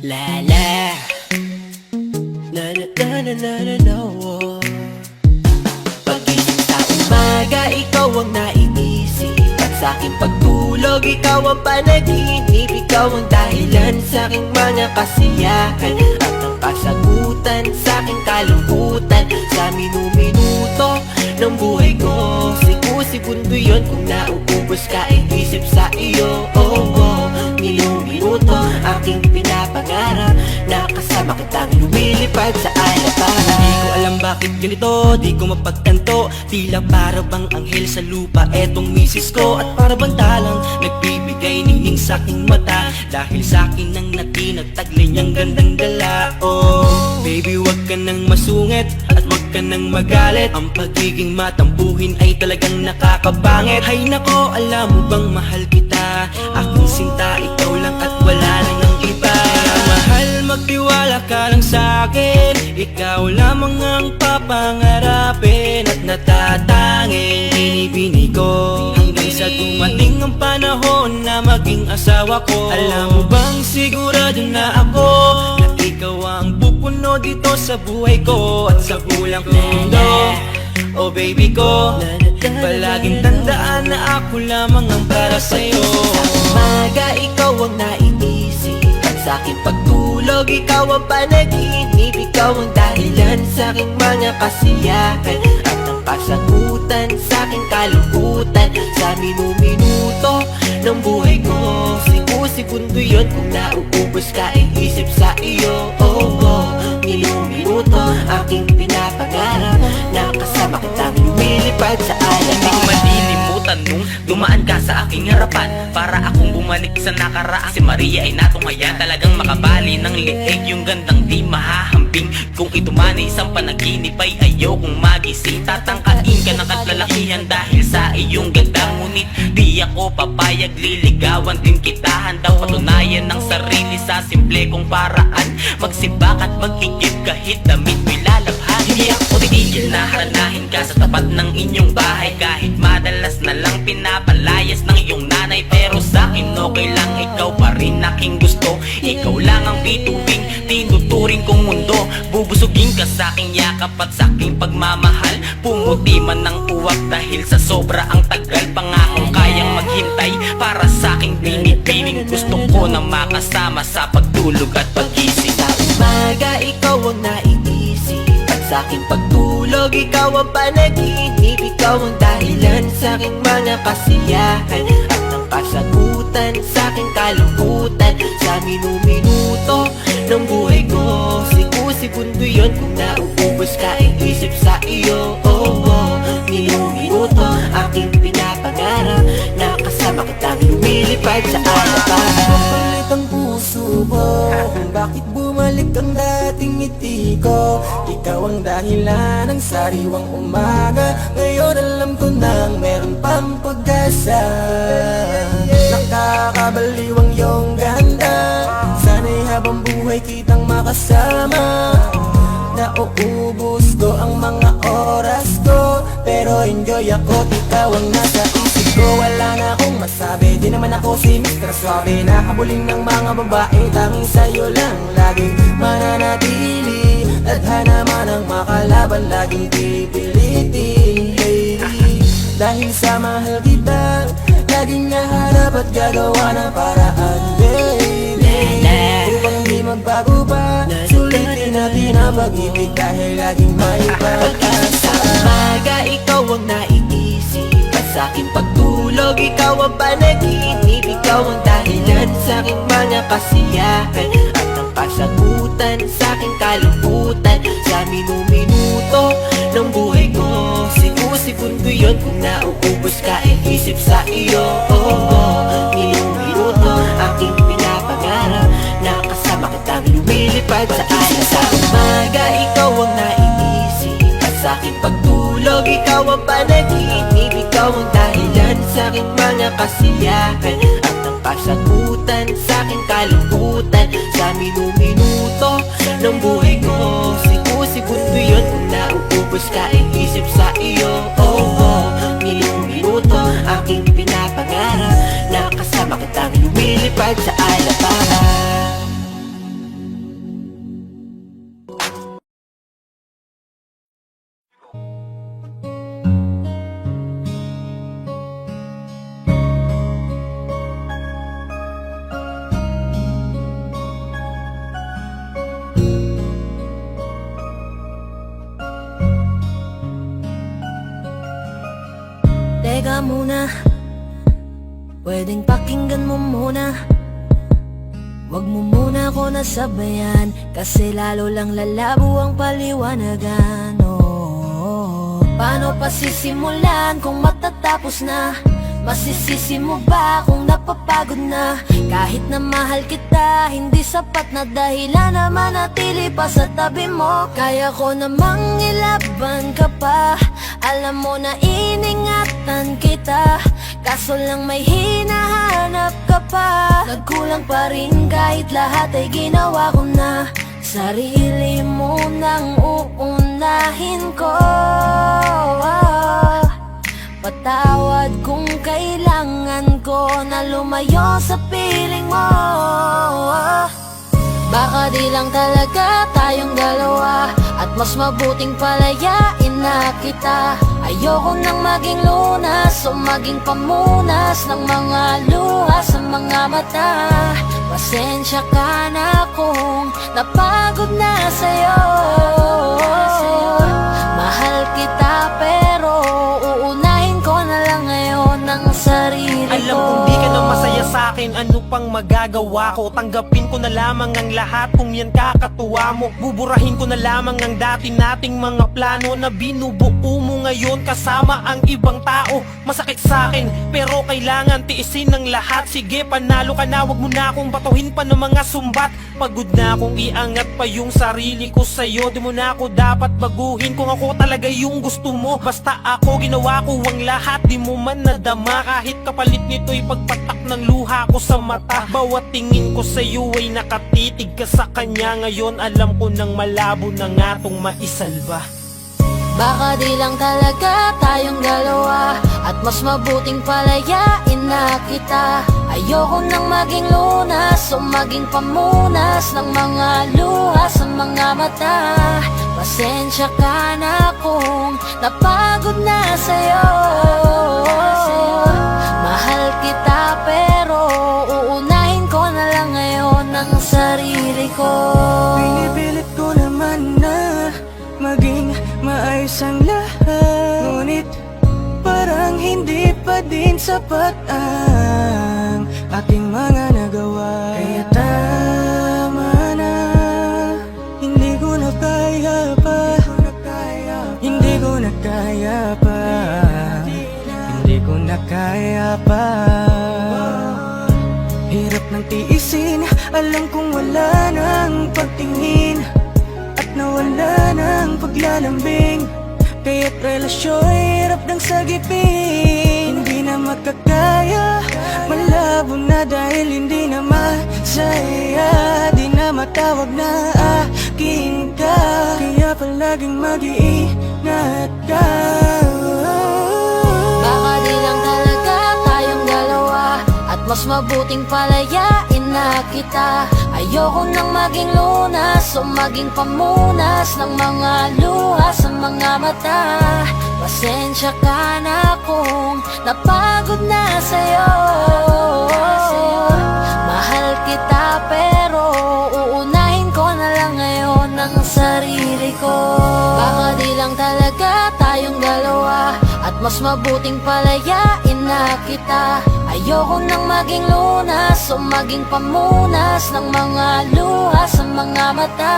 La la na na na na na na na oh. Pagising sa umaga, ikaw ang naiisip, at sa aking pagtulog, ikaw ang panaginip. Ikaw ang dahilan sa aking mga kasiyahan, at ang kasagutan sa aking kalungkutan. Sa minu-minuto ng buhay ko, siku-segundo yun kung nauubos ka, isip sa iyo. Oh, oh, minu-minuto aking pinapangarap na kasama kitang lumilipad sa alapana. Di ko alam bakit ganito, di ko mapagtanto. Tila para bang anghel sa lupa etong misis ko, at para bang talang nagbibigay ningning sa aking mata, dahil sa akin nang natinagtaglay niyang gandang dala. Oh, baby, wag ka nang masungit at wag ka nang magalit. Ang pagiging matampuhin ay talagang nakakabangit. Hay nako, alam mo bang mahal kita, aking sinta, ikaw lang at wala nang ang iba. Mahal, magtiwala ka lang sa'kin, ikaw lamang ang papangarapin at natatanging binibini ko, hanggang sa dumating ang panahon na maging asawa ko. Alam mo bang sigurado na ako na ikaw ang pupuno dito sa buhay ko at sa bulang mundo. Oh baby ko, palaging tandaan na ako lamang ang para sa'yo. Sa umaga, ikaw ang naiisip, at sa aking pagtulog, ikaw ang panaginip. Ikaw ang dahilan sa aking mga kasiyahan, at ang kasagutan sa aking kalungkutan. Sa minu-minuto ng buhay ko, siku-segundo yun kung nauubos ka, isip sa iyo. Oh, oh, minu-minuto aking pinapangarap na kasama kitang lumilipad sa Hindi ko alapana. malilimutan nung dumaan ka sa aking harapan, para akong bumalik sa nakaraan. Si Maria ay natunghayan, talagang makabali ng liig, yung gandang di mahahambing. Kung ito man ay isang panaginip ay ayokong magising. Tatangkain ka ng katlalakihan dahil sa iyong ganda, ngunit di ako papayag, liligawan din kita. Handang patunayan ng sarili sa simple kong paraan, magsibak at magigib kahit damit mo'y lalabhan. Hindi ako titigil na haranahin ka sa tapat ng inyong bahay, kahit madalas na lang pinapalayas ng iyong nanay. Pero sa'kin okay lang, ikaw pa rin aking gusto. Ikaw lang ang bituing tinuturing kong mundo. Bubusugin ka sa aking yakap at sa aking pagmamahal. Pumuti man ng uwak dahil sa sobra ang tagal. Pangakong kayang maghintay para sa aking binibining. Gusto ko na makasama sa pagtulog at pagising. Sa umaga, ikaw ang naiisip, at sa aking pagtulog, ikaw ang panaginip. Ikaw ang dahilan sa aking mga kasiyahan, at ang kasagutan sa aking kalungkutan. Sa minu-minuto ng buhay ko, siku-segundo yun kung nauubos ka, isip sa iyo. Oh, oh, minu-minuto aking pinapangarap na kasama kitang lumilipad sa alapana. Makulit ang puso ko kung bakit bumalik ang dating ngiti ko. Ikaw ang dahilan ng sariwang umaga, ngayon alam ko nang meron pang pag-asa. Nakakabaliw ang iyong ganda, sana'y habang buhay kitang makasama. Nauubos ko ang mga oras ko, pero enjoy ako, ikaw ang nasa isip ko. Wala na akong masabi, di naman ako si Mr. Suave, nakabuling ng mga babae, tanging sa'yo lang laging mananatili. Tadhana man ang makalaban, laging pipilitin, baby. Dahil sa mahal kita, laging nahanap at gagawa ng paraan, baby. Upang di magbago pa, sulitin natin ang pag-ibig, dahil laging may Pagising sa pag-asa. umaga, ikaw ang naiisip, at sa aking pagtulog, ikaw ang panaginip. Ikaw ang dahilan sa aking mga kasiyahan, at ang kasagutan sa aking kalungkutan. Sa minu-minuto ng buhay ko, siku-segundo yun kung nauubos ka, isip sa iyo. Oh, oh, minu-minuto aking pinapangarap na kasama kitang lumilipad sa alapana. Sa umaga, ikaw ang naiisip, at sa aking pagtulog, ikaw ang panaginip. Ikaw ang dahilan sa aking mga kasiyahan, at ang kasagutan sa aking kalungkutan. Sa minu-minuto ng buhay ko, siku-segundo yun kung nauubos ka, isip sa iyo. Oh, oh, minu-minuto aking pinapangarap na kasama kitang lumilipad sa alapana. muna, pwedeng pakinggan mo muna. Wag mo muna ako nasabayan, kasi lalo lang lalabo ang paliwanagan. Paano pa sisimulan kung matatapos na? Masisisi mo ba kung napapagod na? Kahit na mahal kita, hindi sapat na dahilan na manatili pa sa tabi mo. Kaya ko namang ilaban ka pa, alam mo na iningatan kita, kaso lang may hinahanap ka pa. Nagkulang pa rin kahit lahat ay ginawa ko na. Sarili mo nang uunahin ko. Patawad kung kailangan ko na lumayo sa piling mo. Baka di lang talaga tayong dalawa, at mas mabuting palayain na kita. Ayoko nang maging lunas o maging pamunas ng mga luha sa mga mata. Pasensya ka na kung napagod na sa'yo. Mahal kita pero uunahin ko na lang ngayon ang sarili ko. Alam kong di ka na masaya sa'kin, ano pang magagawa ko? Tanggapin ko na lamang ang lahat kung yan kakatuwa mo. Buburahin ko na lamang ang dati nating mga plano na binubuo mo ngayon kasama ang ibang tao. Masakit sa'kin pero kailangan tiisin ng lahat. Sige, panalo ka na, wag mo na akong batuhin pa ng mga sumbat. Pagod na akong iangat pa yung sarili ko sa'yo. Di mo na ako dapat baguhin kung ako talaga yung gusto mo. Basta ako, ginawa ko ang lahat, di mo man nadama. Kahit kapalit nito'y pagpatak ng luha ko sa mata. Bawat tingin ko sa'yo ay nakatitig ka sa kanya. Ngayon alam ko nang malabo na nga tong maisalba. Baka di lang talaga tayong dalawa, at mas mabuting palayain na kita. Ayoko nang maging lunas o maging pamunas ng mga luha sa mga mata. Pasensya ka na kung napagod na sa'yo. Mahal kita pero uunahin ko na lang ngayon ang sarili ko. Pinipilit ko naman na maging maayos ang lahat, ngunit parang hindi pa din sapat ang aking mga nagawa. Kaya tama na, hindi ko na kaya pa, hindi ko na kaya pa, hindi ko na kaya pa. Hirap ng tiisin, alam kong wala nang pagtingin at nawala ng paglalambing. Kaya't relasyo'y hirap ng sagipin. Hindi na makakaya, malabo na dahil hindi na masaya. Di na matawag na akin ka, kaya palaging mag-iingat ka. Baka di lang talaga tayong dalawa, at mas mabuting palayain na kita. Ayoko nang maging lunas o maging pamunas ng mga luha sa mga mata. Pasensya ka na kung napagod na sa'yo. Mahal kita pero uunahin ko na lang ngayon ang sarili ko. Baka di lang talaga tayong dalawa, at mas mabuting palayain na kita. Ayoko nang maging lunas o maging pamunas ng mga luha sa mga mata.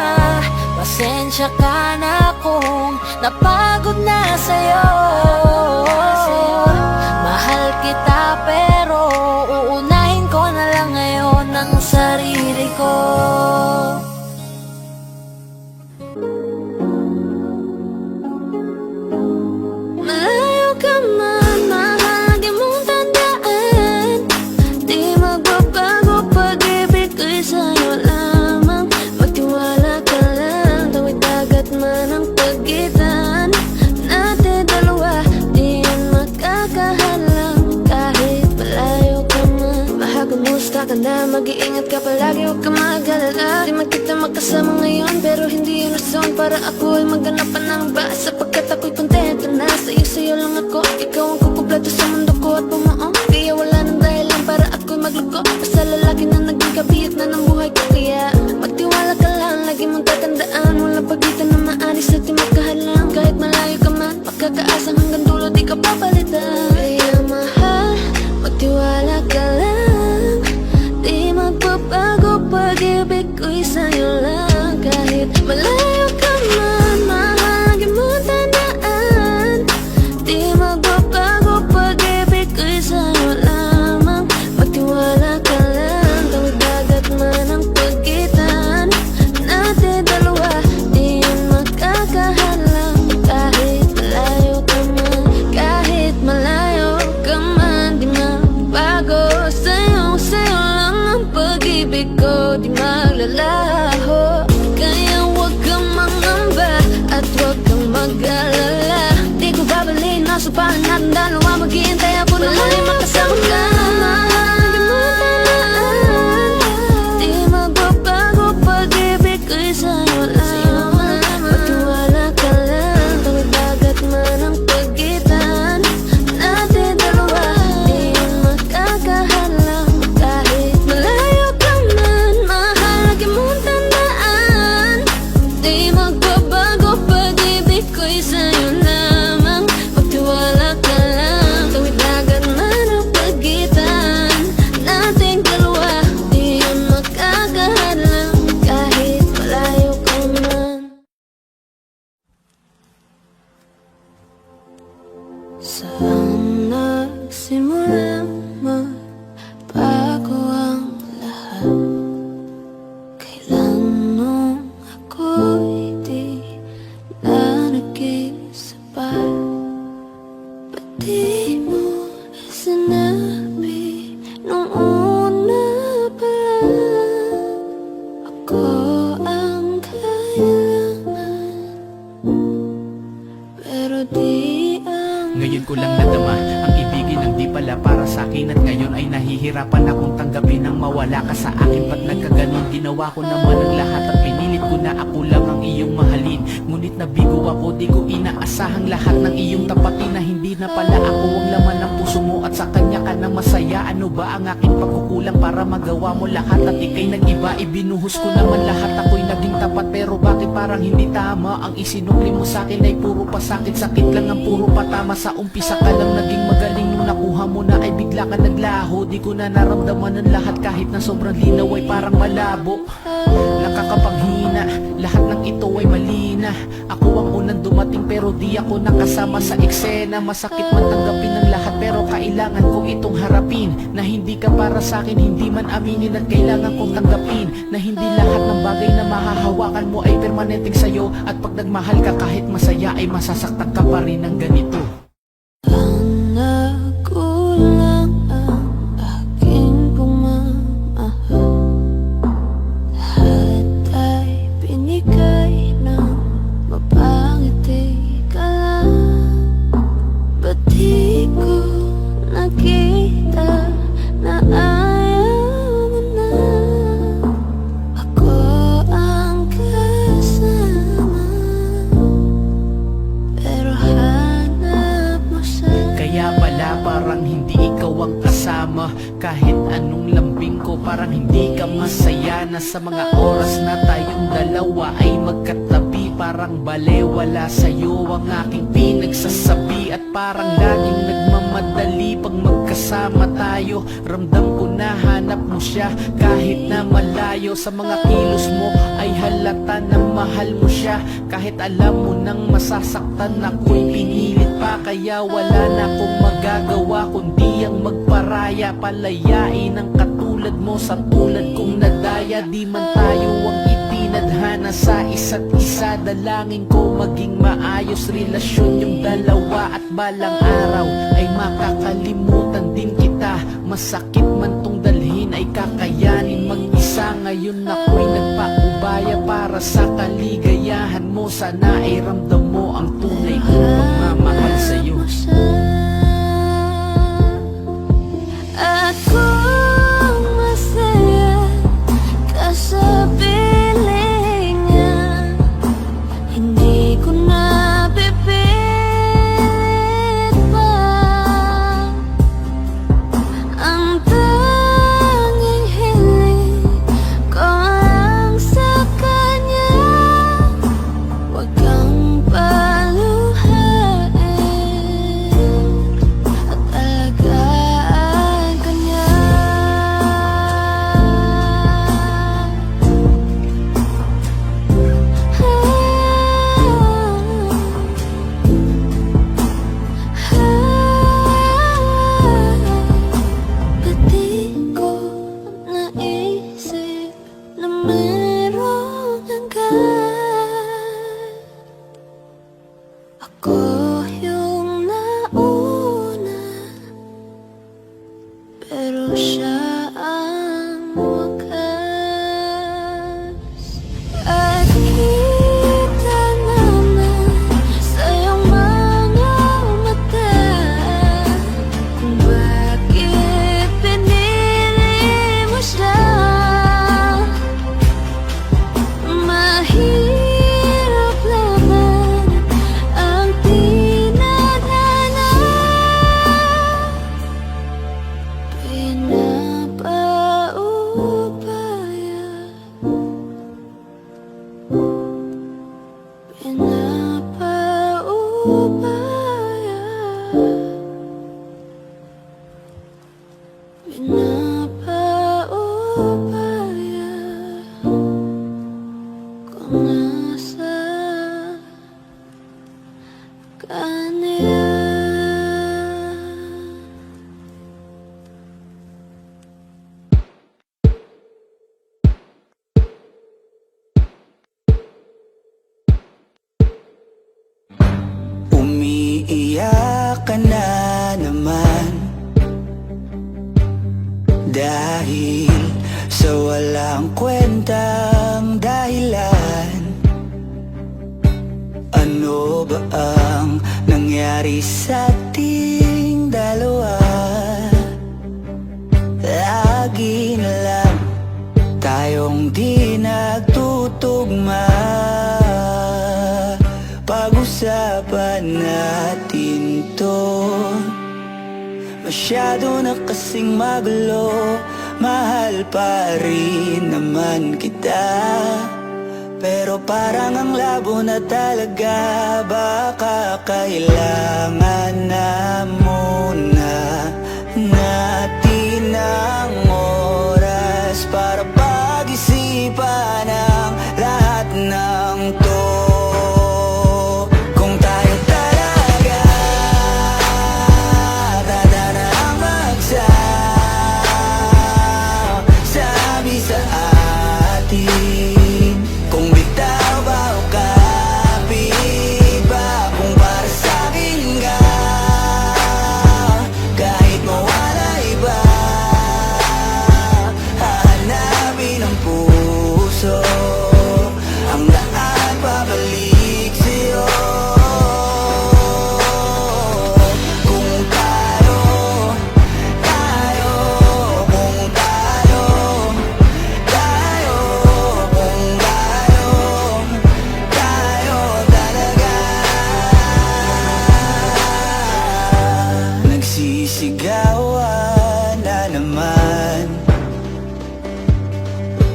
Pasensya ka na kung napagod na sa'yo. Mahal kita pero uunahin ko na lang ngayon ang sarili ko. Malayo ka man, mahagi mong tandaan, di magbabago pag-ibig ko'y sa'yo lamang. Magtiwala ka lang, tawid dagat man ang pagitan natin dalawa, di yan makakahalang. Kahit malayo ka man, mahagumusta ka na, mag-iingat ka palagi, huwag ka mag-alala. Di man kita magkasama ngayon, pero hindi yun rason para ako ay maghanap pa ng iba. Sapagkat ako'y kontento na sa'yo lang ako. Ikaw ang kukumpleto sa mundo ko at bumuo. Kaya wala nang dahilan para ako'y magluko. Basta lalaki na naging kabiyak na ng buhay ko. Kaya magtiwala ka lang, lagi mong tatandaan, walang pagitan na maalis at di magkahalang. Kahit malayo ka man, pagkakaasang hanggang dulo di ka papalitan. Kaya di maglalaho. Kaya huwag kang mangamba at huwag kang mag-alala. Di ko babalik na supahan natin dalawa. Maghihintay ako na muli makasama ka. Mahal mo tamaan, di magbabago pag-ibig ko'y sa'yo lamang. Magtiwala ka lang, tawid dagat man ang pagitan natin dalawa. Di yun makakahalang kahit malayo ka man. Mahal, lagi mong tandaan, di magbabago pag-ibig ko'y sa'yo lamang. Magtiwala ka lang, tawid dagat man ang pagitan nating dalawa. Di yun makakahalang kahit malayo ka man. Saan nagsimulang magbago ang lahat? Kailan nung ako'y di na nag-iisapat? Ba't di mo sinabi nung una pa lang? Ako ang kailangan, pero di ang Ngayon ko lang nadama ang ibigin ng di pala para sa akin. At ngayon ay nahihirapan akong tanggapin ang mawala ka sa akin. Ba't nagkaganon? Ginawa ko naman ang lahat at pinilit ko na ako lang ang iyong mahalin. Ngunit nabigo ako, di ko inaasahang lahat ng iyong tapatin. Na hindi na pala ako ang laman ng puso mo at sa kanya ka na masaya. Ano ba ang aking pagkukulang para magawa mo lahat? At ika'y nag-iba, ibinuhos ko naman lahat. Ako'y naging tapat, pero bakit parang hindi tama? Ang isinukli mo sa akin ay puro pasakit. Sakit lang ang puro patama. Sa umpisa ka lang naging magaling, nung nakuha mo na ay bigla ka naglaho. Di ko na naramdaman ang lahat kahit na sobrang linaw ay parang malabo. Nakakapanghina, lahat ng ito ay mali na. Ako ang unang dumating pero di ako nakasama sa eksena. Masakit man tanggapin ang lahat pero kailangan kong itong harapin. Na hindi ka para sa akin, hindi man aminin. At kailangan kong tanggapin na hindi lahat ng bagay na mahahawakan mo ay permanenteng sa'yo. At pag nagmahal ka kahit masaya ay masasaktan ka pa rin ng ganito. ang nagulang ang aking pumamahal. Lahat ay binigay ng mapangiti ka lang. Ba't di ko nakita na ayaw mo na? Ako ang kasama, pero hanap mo sa Kaya pala parang hindi ikaw ang kasama. Kahit anong lambing ko parang hindi ka masaya. Na sa mga oras na tayong dalawa ay magkatabi, parang balewala sa'yo ang aking pinagsasabi. At parang laging nagmamadali pag magkasama tayo. Ramdam ko na hanap mo siya kahit na malayo. Sa mga kilos mo ay halata na mahal mo siya. Kahit alam mo nang masasaktan ako'y pinilit pa. Kaya wala na akong magagawa kundi ang magparaya. Palayain ang katulad mo sa tulad kong nadaya. Di man tayo ang itinadhana sa isa't isa. Dalangin ko maging maayos relasyon yung dalawa. At balang araw ay makakalimutan din kita. Masakit man tong dalhin ay kakayanin mag-isa. Ngayon ako'y nagpaubaya para sa kaligayahan mo. Sana ay ramdam mo ang tunay kong pagmamahal sa'yo. Akong masaya ka sa piling niya. Hindi ko na pipilit pa. Ang tanging hiling ko lang sa kanya. Huwag kang paluhain at alagaan ka niya. Dahil sa walang kwentang dahilan, ano ba ang nangyari sa ating dalawa? Lagi na lang tayong di nagtutugma. Pag-usapan natin to. Masyado na kasing magulo, mahal pa rin naman kita. Pero parang ang labo na talaga, baka kailangan na muna natin ang oras para pag-isipan ang lahat ng to. Kung tayo talaga tatanang magsasabi sa atin, kung bitaw ba o kapit ba, kung para sa'kin ka, kahit mawala iba, hahanapin ang puso ang daan pabalik sa'yo. Kung tayo, kung tayo, kung tayo talaga. Nagsisigawan na naman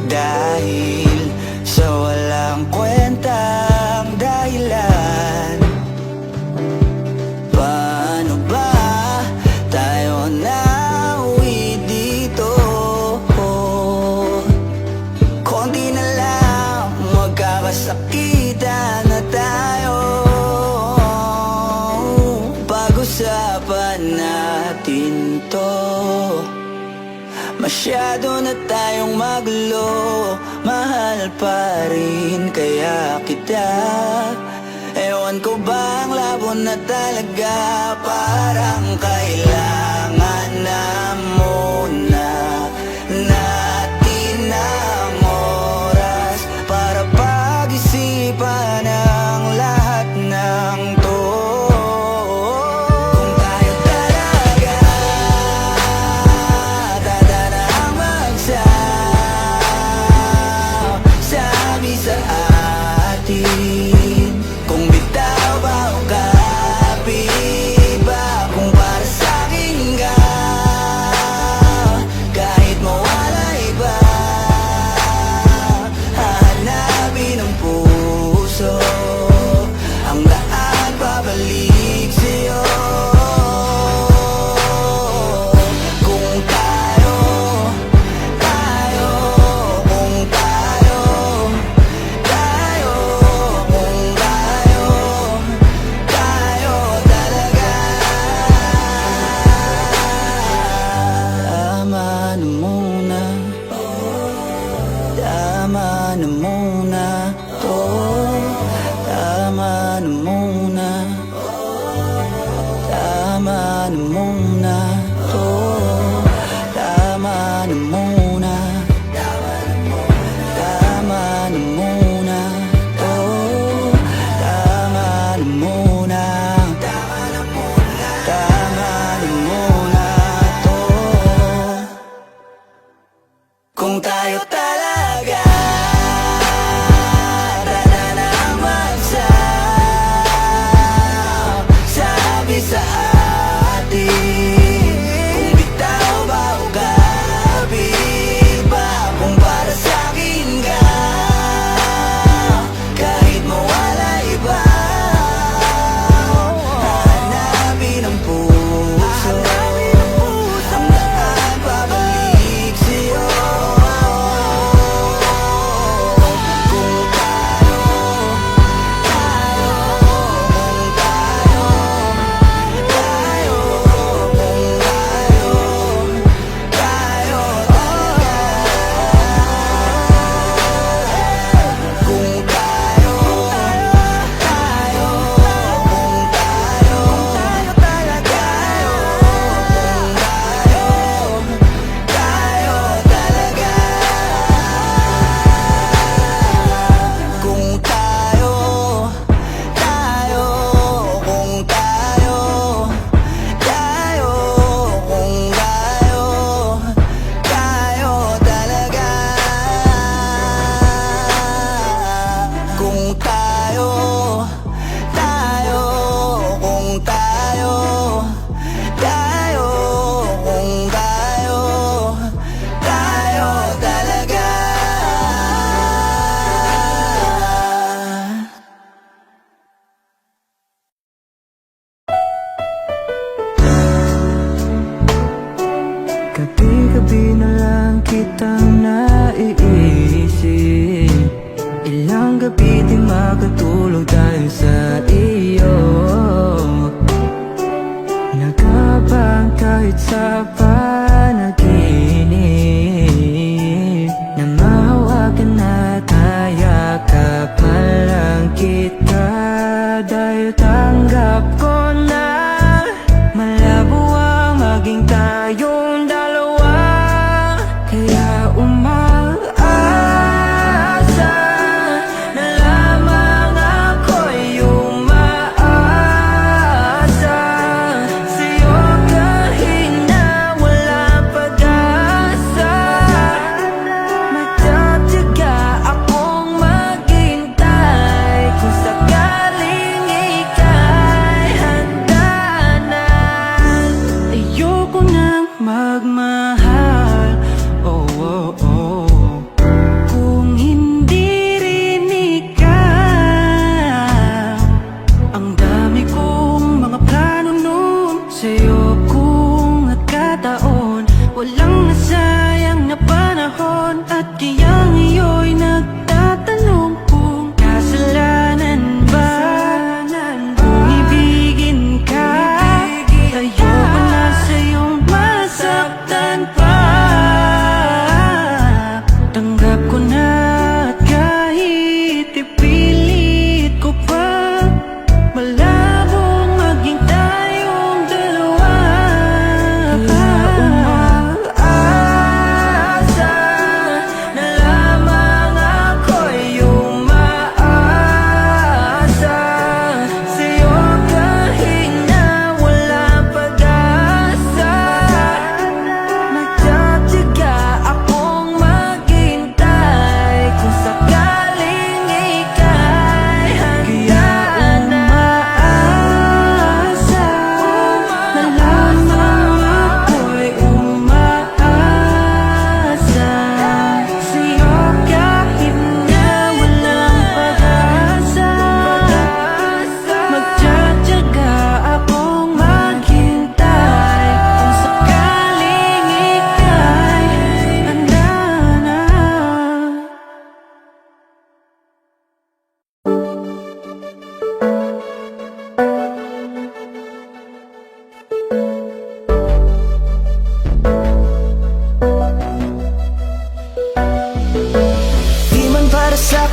dahil sa walang kwentang dahilan. Paano ba tayo nauwi dito? Konti na lang magkakasakitan na tayo. Pag-usapan natin to. Masyado na tayong magulo, mahal pa rin kaya kita. Ewan ko ba ang labo na talaga, parang kailangan na muna natin ang oras para pag-isipan ang lahat ng to. Kung tayo talaga tatanang magsasabi sa atin, kung bitaw ba o kapit ba, kung para sa'kin ka,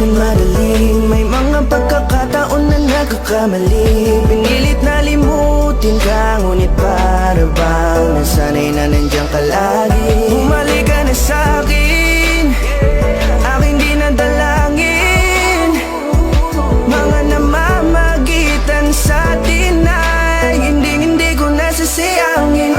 sa'kin madaling May mga pagkakataon na nagkakamali Pinilit na limutin ka Ngunit para bang nasanay na nandiyan ka lagi Bumalik ka na sa'kin Aking dinadalangin Mga namamagitan sa atin ay hindi ko nasasayangin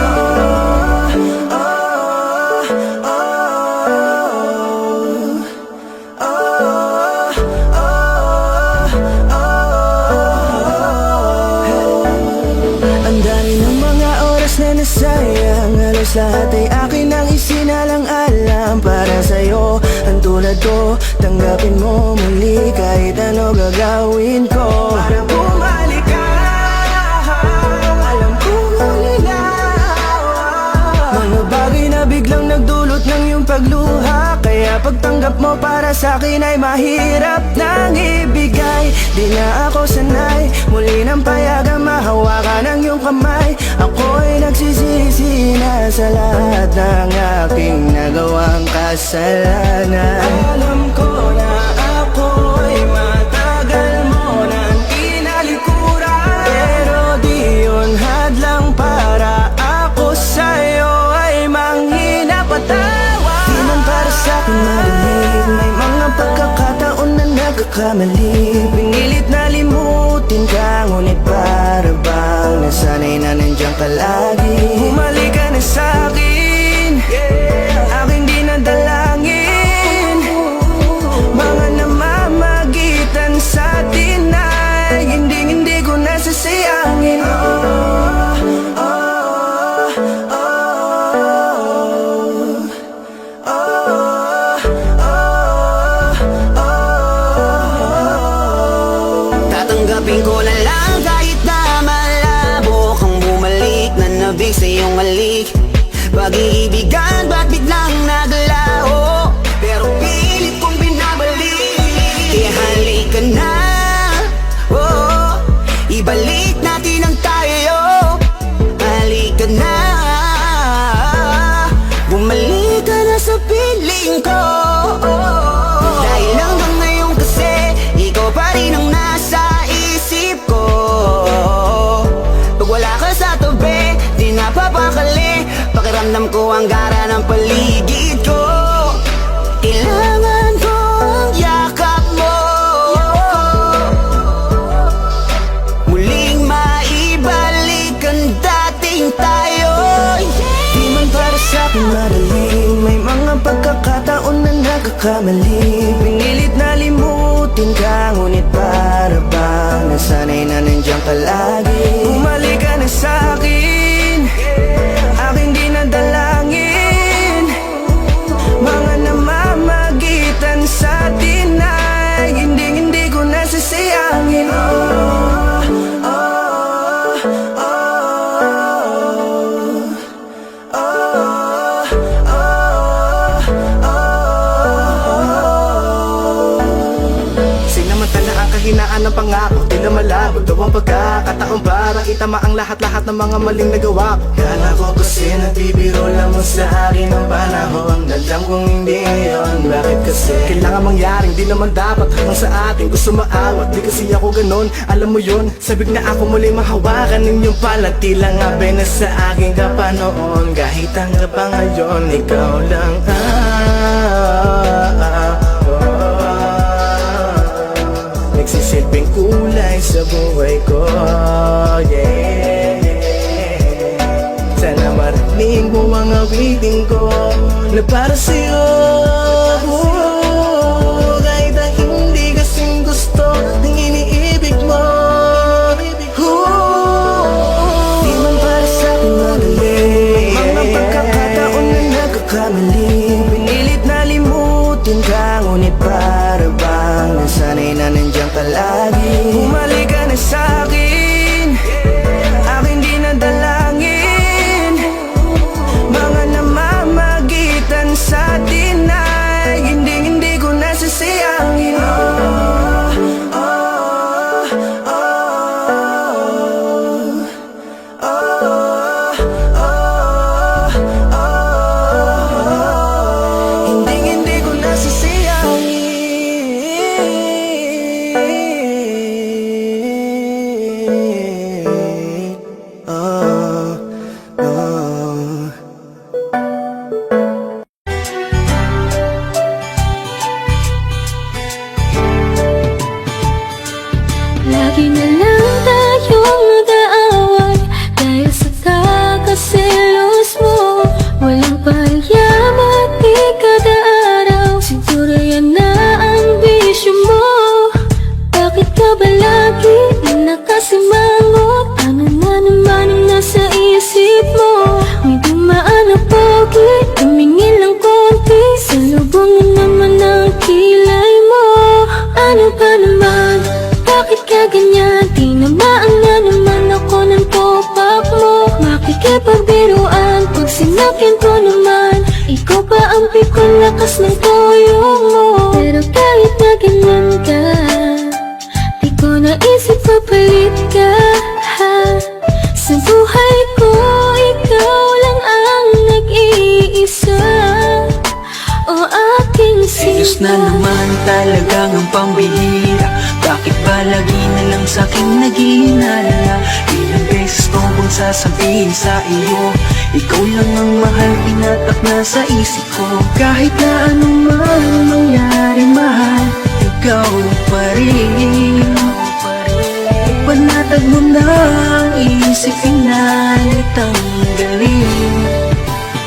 Ang dami ng mga oras na nasayang Halos lahat ay akin ang isinalang-alam Para sa'yo, ang tulad ko Tanggapin mo muli kahit ano gagawin ko Para bumalik ka Alam kong ulinaw Mga bagay na biglang nagdulot ng iyong pagluha Kaya pagtanggap mo para sa'kin ay mahirap nang ibigay Di na ako sanay Muli ng payagang mahawakan ang iyong kamay Ako'y nagsisisi na sa lahat ng aking nagawang kasalanan Alam ko na ako'y matagal mo nang tinalikuran Pero di yun hadlang para ako sa'yo ay manghina patawa Di man para sa'kin marinig May mga pagkakataon na nagkakamali Pinilit na limutin ka Ngunit para bang nasanay na nandiyan ka lagi Bumalik ka na sa'kin Aking dinadalangin Mga namamagitan sa atin ay hindi ko nasasayangin Tatanggapin ko na lang kahit na malabo kang bumalik na nabig sa iyong halik Pag-iibigan ba't biglang naglaho Pero pilit kong binabalik Kaya halika na oh, ibalik natin ang tayo Halika na bumalik ka na sa piling ko Dahil hanggang ngayon kasi ikaw pa rin ang nasa isip ko Pag wala ka sa tabi, di napapakali Pakiramdam ko ang gara ng paligid ko Kailangan ko ang yakap mo Muling maibalik ang dating tayo Di man para sa'kin madaling May mga pagkakataon na nagkakamali Pinilit na limutin ka Ngunit para bang nasanay na nandiyan ka lagi Bumalik ka na sa'kin Aking dinadalangin Mga namamagitan sa atin ay hindi ko nasasayangin Sinamantala ang kahinaan ng pangako Di na malabo daw ang pagkakataon Para itama ang lahat-lahat ng mga maling nagawa ko Kala ko kasi nagbibiro lamang sa akin ang panahon Alam kong hindi ngayon, bakit kasi kailangan mangyaring di naman dapat Hanggang sa atin gusto maawat Di kasi ako ganon, alam mo yun Sabik na ako muli mahawakan Ninyong palantilang abe na sa akin ka pa noon Kahit hanggang pa ngayon, ikaw lang Nagsisilbing kulay sa buhay ko, yeah. Sana marinig mo ang awitin ko Na para sa'yo Kahit na hindi kasing gusto Ng iniibig mo Di man para sa'kin madali Mga pagkakataon na nagkakamali Pinilit na limutin ka Ngunit para bang nasanay na nandiyan ka lagi Bumalik ka na sa'kin Aking dinadalangin Mga namamagitan sa atin ay hindi ko nasasayangin Hindi ko nasasayangin ka ganyan? Tinamaan na naman ako ng topak mo. Makikipagbiruan pag sinakyan ko naman. Ikaw pa ang pikon lakas ng toyo mo. Pero kahit na ganyan ka, di ko naisip papalit ka, ha? Sa buhay ko, ikaw lang ang nag-iisa. O aking Serious sinta. na naman talagang ang pambihira. Bakit ba lagi na lang sa'king naghihinala? Ilang beses ko bang sasabihin sa iyo, ikaw lang ang mahal, pinatak na sa isip ko. Kahit na anong mangyari mahal, ikaw pa rin. Panatag mo na ang isip, pinalit ang galing.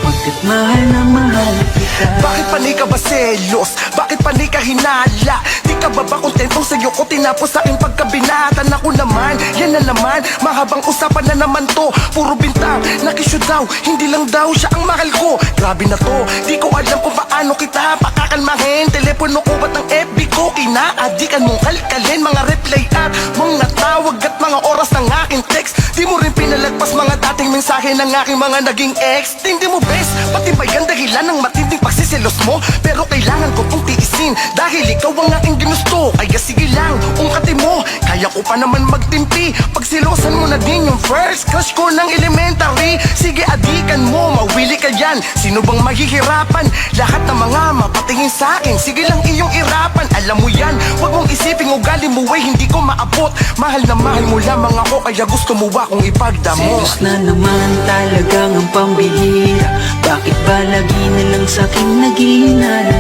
Pagkat mahal na mahal kita. Bakit pa ka ba selos? Bakit pa ka hinala? Di ka ba kontentong sa'yo ko tinapos sa aking pagkabinatan? Ako naman, yan na naman, mahabang usapan na naman to. Puro bintang, nakisyo daw, hindi lang daw siya ang mahal ko. Grabe na to, di ko alam kung paano kita pakakalmahin. Telepono ko ba't ang FB ko? Kinaadikan mong kalkalin, mga reply at mga tawag at mga oras ng aking text. Di mo rin pinalagpas mga dating mensahe ng aking mga naging ex. Hindi mo best, pati ba yan dahilan ng matinding pagsiselos mo? Pero kailangan ko pong tiisin, dahil ikaw ang aking ginusto. Kaya sige lang, ungkatin mo, kaya ko pa naman magtimpi. Pagsilosan mo na din yung first crush ko ng elementary. Sige adikan mo, mawili ka yan. Sino bang mahihirapan? Lahat ng mga mapatingin sa akin, sige lang iyong irapan. Alam mo yan, huwag mong isipin ugali mo ay hindi ko maabot. Mahal na mahal mo lamang ako, kaya gusto mo akong ipagdamo. Serious na naman talagang ang pambihira. Bakit ba lagi na lang sa'king naghihinala?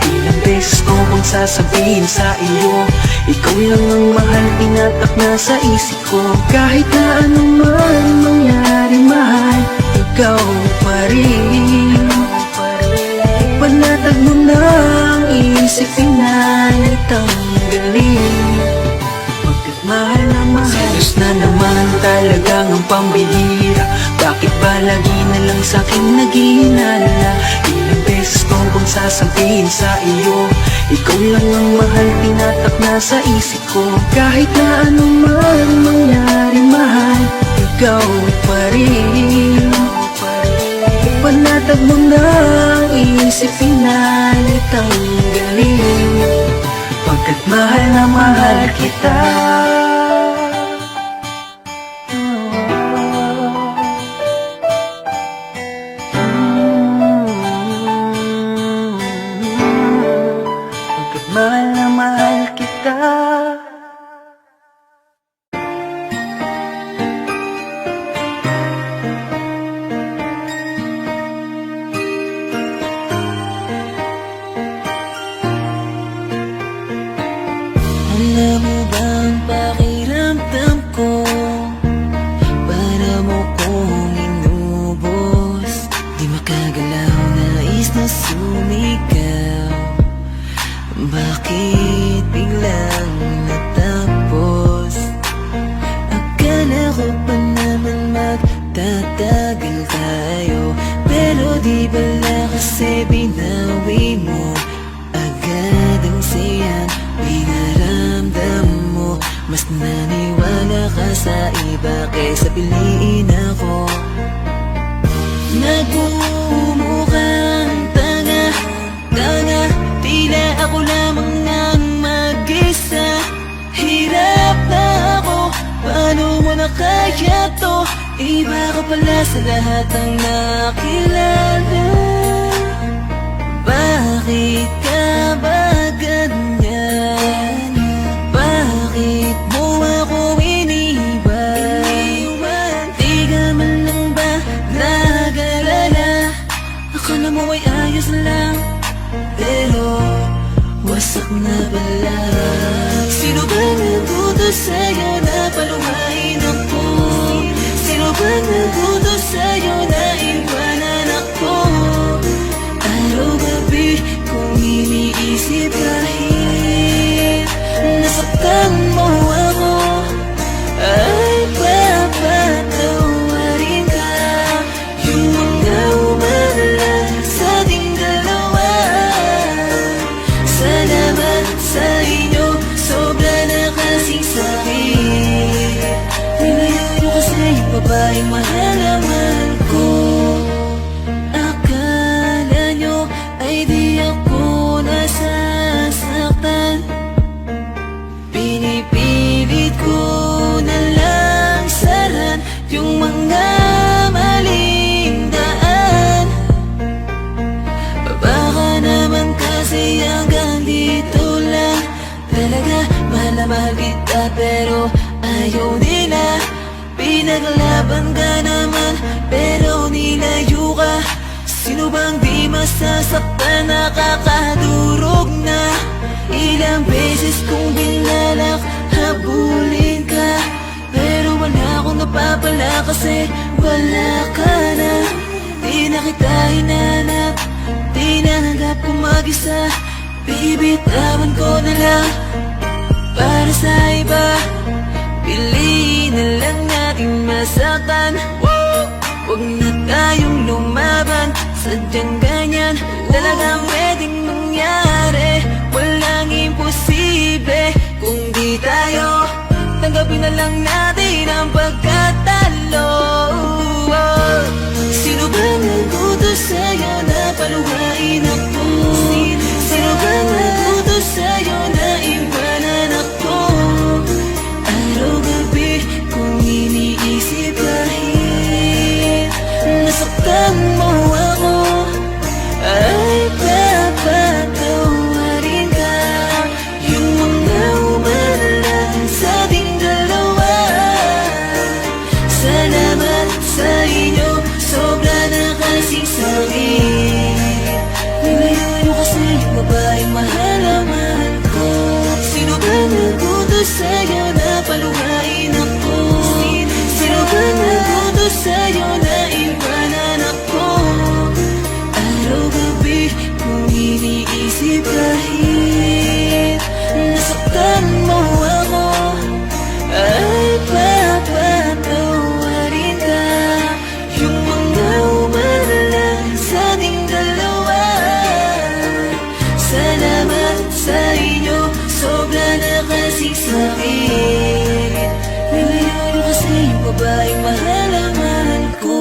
Ilang beses ko bang sasabihin sa iyo, ikaw lang ang mahal, pinatak na sa isip ko. Kahit na anong mangyari mahal, ikaw pa rin. Panatag mo na ang isip, pinalit ang galing. Pagkat mahal na mahal. Serious na naman talagang ang pambihira. Bakit ba lagi na lang sa'king naghihinala? Ilang beses ko bang sasabihin sa iyo, ikaw lang ang mahal, pinatak na sa isip ko. Kahit na anong mangyari mahal, ikaw pa rin. Panatag mo na ang isip, pinalit ang galing. Pagkat mahal na mahal kita. Pagkat mahal na mahal kita. Alam mo ba ang pakiramdam ko? Para mo kong inubos, di makagalaw, nais na sumigaw. Bakit biglang natapos? Akala ko pa naman magtatagal tayo, pero di bala kasi binawi mo agad ang siyang pinaramdam mo. Mas naniwala ka sa iba kaysa piliin ako. Nagmumukhang tanga, tila ako lamang ang mag-isa. Hirap na ako, paano mo na kaya to? Iba ka pala sa lahat ang nakilala. Bakit ka ba ganyan? Bakit mo ako iniwan? Di ka man lang ba nag-alala? Akala mo ay ayos lang, pero wasak na pala. Sino ba nagutos sa'yo na paluhain ako? Sino ba nagutos sa'yo na iwanan ako? Araw-gabi kung iniisip kahit nasaktan mo ako, ay papatawarin ka. Yung mga umala sa ating dalawa, salamat sa inyo, sobra na kasing sa'kin. babaeng mahal na mahal ko. Akala nyo ay di ako nasasaktan. Pinipilit ko na lang saran yung mga maling daan. Baka naman kasi hanggang dito lang. Talaga mahal na mahal kita pero ayaw nila. Pinaglaban ka naman pero nilayo ka. Sino bang di masasaktan, nakakadurog na. Ilang beses kong binalak habulin ka, pero wala akong napapala kasi wala ka na. Di na kita hinanap, di nahanggap kong mag-isa. Bibitawan ko na lang para sa iba. Piliin na lang natin masaktan. Huwag na tayong lumaban, sadyang ganyan talagang pwedeng mangyari. Walang imposible kung di tayo. Tanggapin na lang natin ang pagkatalo. Sino bang nagutos sa'yo na paluhain ako? Sino bang nagutos sa'yo na iwanan ako? Araw-gabi kung iniisip kahit nasaktan mo ako, ay papatawarin ka. Yung mga umalan sa ating dalawa. Salamat sa inyo, sobra na kasi sa'kin. Nilayo kasi yung babaeng mahal na mahal ko. Sino ba nagutos sa'yo na paluhain ako? Sino ba nagutos sa'yo na iwanan ako? Araw-gabi kung iniisip kahit nasaktan mo ako, ay papatawarin ka. Yung mga umalan sa ating dalawa. Salamat sa inyo, sobra na kasi sa'kin. Nilayo kasi yung babaeng mahal na mahal ko.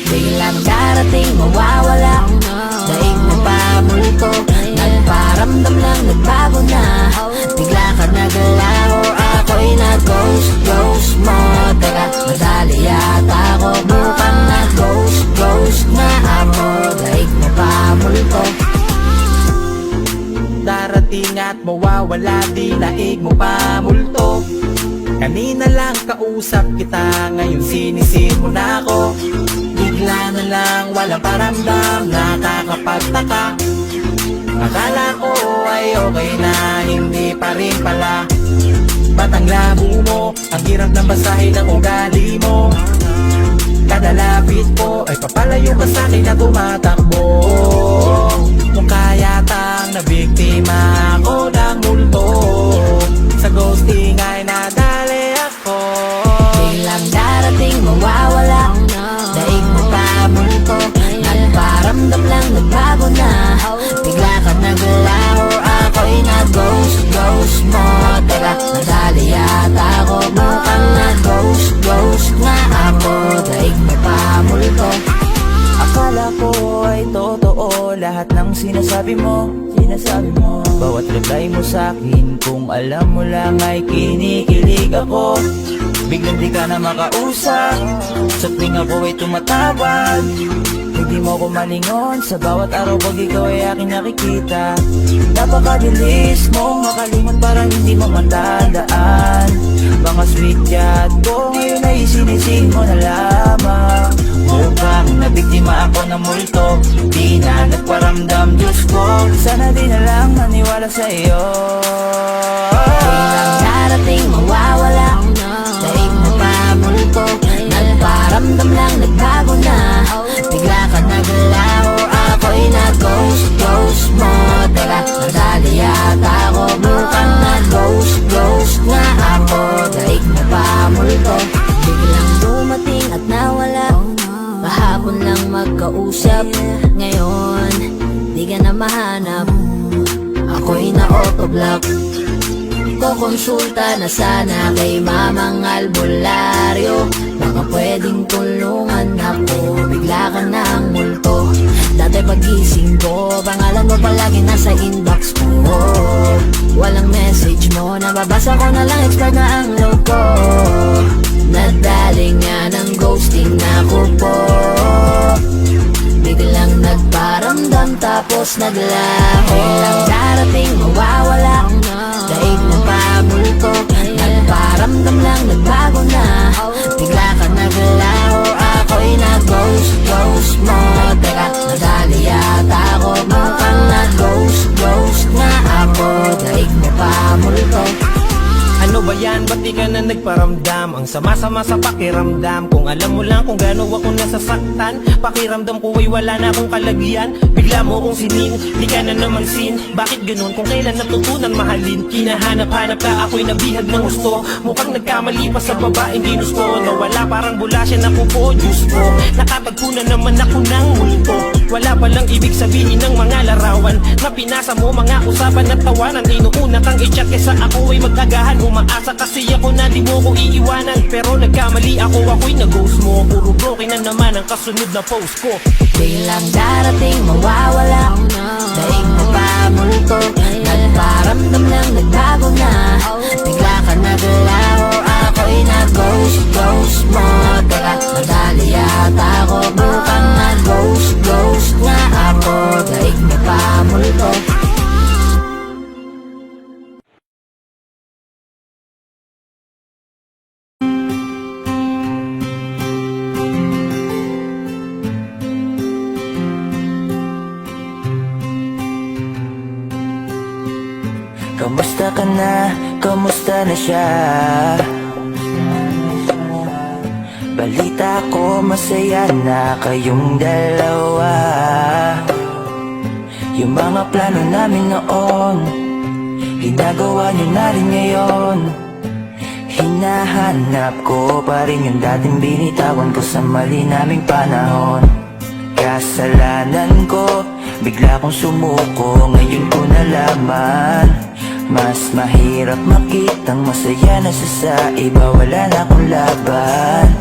Biglang darating, mawawala. Daig na pamulto, nagparamdam lang, nagbago na. Bigla ka nagalaw, ako'y nag-ghost mo. Teka, madali yata ako, mukhang nag-ghost na ako. Daig na pamulto. Darating at mawawala, di naig mo pa multo. Kanina lang kausap kita, ngayon sinisin mo na ako. Bigla na lang, walang paramdam, nakakapagtaka. Akala ko ay okay na, hindi pa rin pala. Ba't ang labo mo, ang hirap ng basahin ng ugali mo. Kada lapit ko ay papalayo ka sa'kin na tumatakbo. Mukha yatang nabiktima ako ng multo. Sa ghosting ay nadali ako. Biglang darating, mawawala. Daig mo pa multo, nagparamdam lang, nagbago na. Bigla ka nagalaw, ako'y nag-ghost mo. Teka, madali yata ako, mukhang nag-ghost nga ako. Daig mo pa multo. Akala ko ay totoo lahat ng sinasabi mo. Bawat reply mo sa'kin, kung alam mo lang ay kinikilig ako. Biglang di ka na makausap, sa tuwing ako ay tumatawag. Hindi mo ko malingon, sa bawat araw pag ikaw ay aking nakikita. Napakabilis mong makalimot, parang hindi mo matandaan. Mga sweet chat ko ngayon ay sinisin mo na lamang. Mukhang nabiktima ako ng multo, di na nagparamdam, Diyos ko. Sana di na lang maniwala sa iyo. Biglang darating, mawawala. Daig mo pa multo, nagparamdam lang, nagbago na. Bigla ka nagalaw, ako'y nag-ghost mo. Teka, nadali yata ako, mukhang nag-ghost nga ako. Daig mo pa multo. Biglang dumating at nawala. nag-uusap. Ngayon, di ka na mahanap. Ako'y na-autoblock. Kukonsulta na sana kay Mamang Albularyo. Baka pwedeng tulungan ako, bigla ka ng multo. Dati pagising ko, pangalan mo palagi nasa inbox ko. Walang message mo, nababasa ko na lang, expired na ang load ko. Nadali nga ng ghosting na ko po. Biglang nagparamdam tapos naglaho. Biglang darating mawawala, daig na pamulto. Nagparamdam lang, nagbago na, bigla ka naglaho. Ako'y nag-ghost mo. Teka, nadali yata ako. Mukhang nag-ghost nga ako, daig na pamulto. Ano ba yan? Ba't di ka na nagparamdam? Ang sama-sama sa pakiramdam. Kung alam mo lang kung gaano ako nasasaktan, pakiramdam ko ay wala na akong kalagyan. Bigla mo kong sinin, di ka na naman sin. Bakit ganun? Kung kailan natutunan mahalin? Kinahanap-hanap ka, ako'y nabihag ng gusto. Mukhang nagkamali pa sa babaeng ginusto. Nawala parang bula siya na kuko, Diyos ko. Nakatagpo na naman ako ng multo. Wala palang ibig sabihin ng mga larawan na pinasa mo, mga usapan at tawanan. Inuuna kang i-chat kesa ako ay magagahan. Umaasa kasi ako na di mo ko iiwanan, pero nagkamali ako, ako'y nag-ghost mo. Puro broken na naman ang kasunod na post ko. Biglang darating mawawala, daig mo pamulto. Nagparamdam lang, nagbago na, bigla ka naglaho. Ako'y nag-ghost mo. Teka, nadali yata ako. Mukhang nag-ghost nga ako, daig mo pamulto. Kamusta ka na? Kamusta na siya? Balita ko masaya na kayong dalawa. Yung mga plano namin noon, ginagawa nyo na rin ngayon. Hinahanap ko pa rin yung dating binitawan ko sa mali naming panahon. Kasalanan ko, bigla kong sumuko, ngayon ko nalaman. Mas mahirap makitang masaya na siya sa iba, wala na akong laban.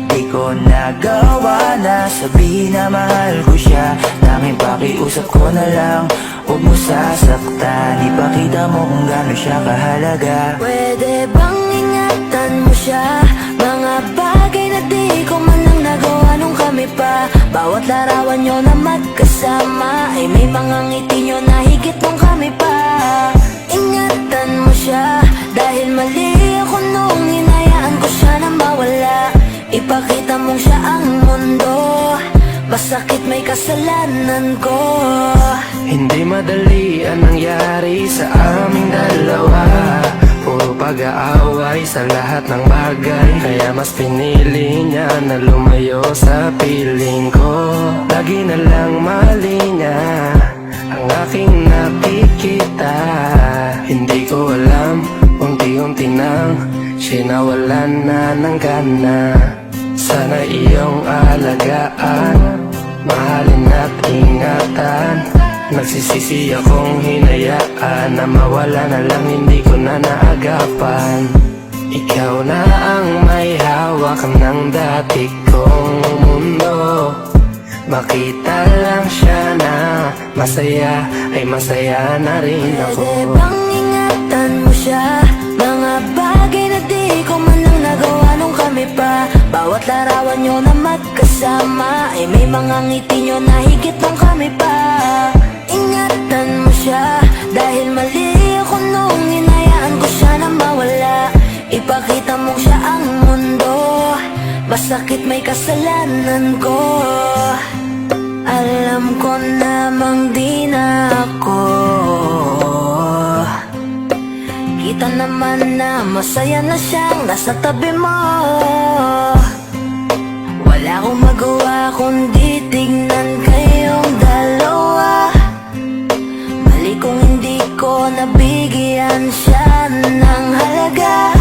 Di ko nagawa na sabihin na mahal ko siya. Tanging pakiusap ko na lang, huwag mo sasaktan. Ipakita mo kung gaano siya kahalaga. Pwede bang ingatan mo siya? Mga bagay na di ko man lang nagawa nung kami pa. Bawat larawan nyo na magkasama ay may mga ngiti nyo na higit nung kami pa. Ingatan mo siya, dahil mali ako nung hinayaan ko siya na mawala. Ipakita mong siya ang mundo, masakit may kasalanan ko. Hindi madali ang nangyari sa aming dalawa. Puro pag-aaway sa lahat ng bagay, kaya mas pinili niya na lumayo sa piling ko. Lagi na lang mali niya ang aking nakikita. Hindi ko alam, unti-unti nang sinawalan na ng gana. Sana iyong alagaan, mahalin at ingatan. Nagsisisi akong hinayaan na mawala na lang, hindi ko na naagapan. Ikaw na ang may hawak ng dati kong mundo. Makita lang siya na masaya, ay masaya na rin ako. Pwede bang ingatan mo siya? Mga bagay na di ko man lang nagawa nung kami pa. Bawat larawan nyo na magkasama ay may mga ngiti nyo na higit nung kami pa. Ingatan mo siya, dahil mali ako nung hinayaan ko siya na mawala. Ipakita mo siya ang mundo, masakit may kasalanan ko. Alam ko namang di na ako. Kita naman na masaya na siyang nasa tabi mo. Wala akong magawa kundi tignan kayong dalawa. Mali kung hindi ko nabigyan siya ng halaga.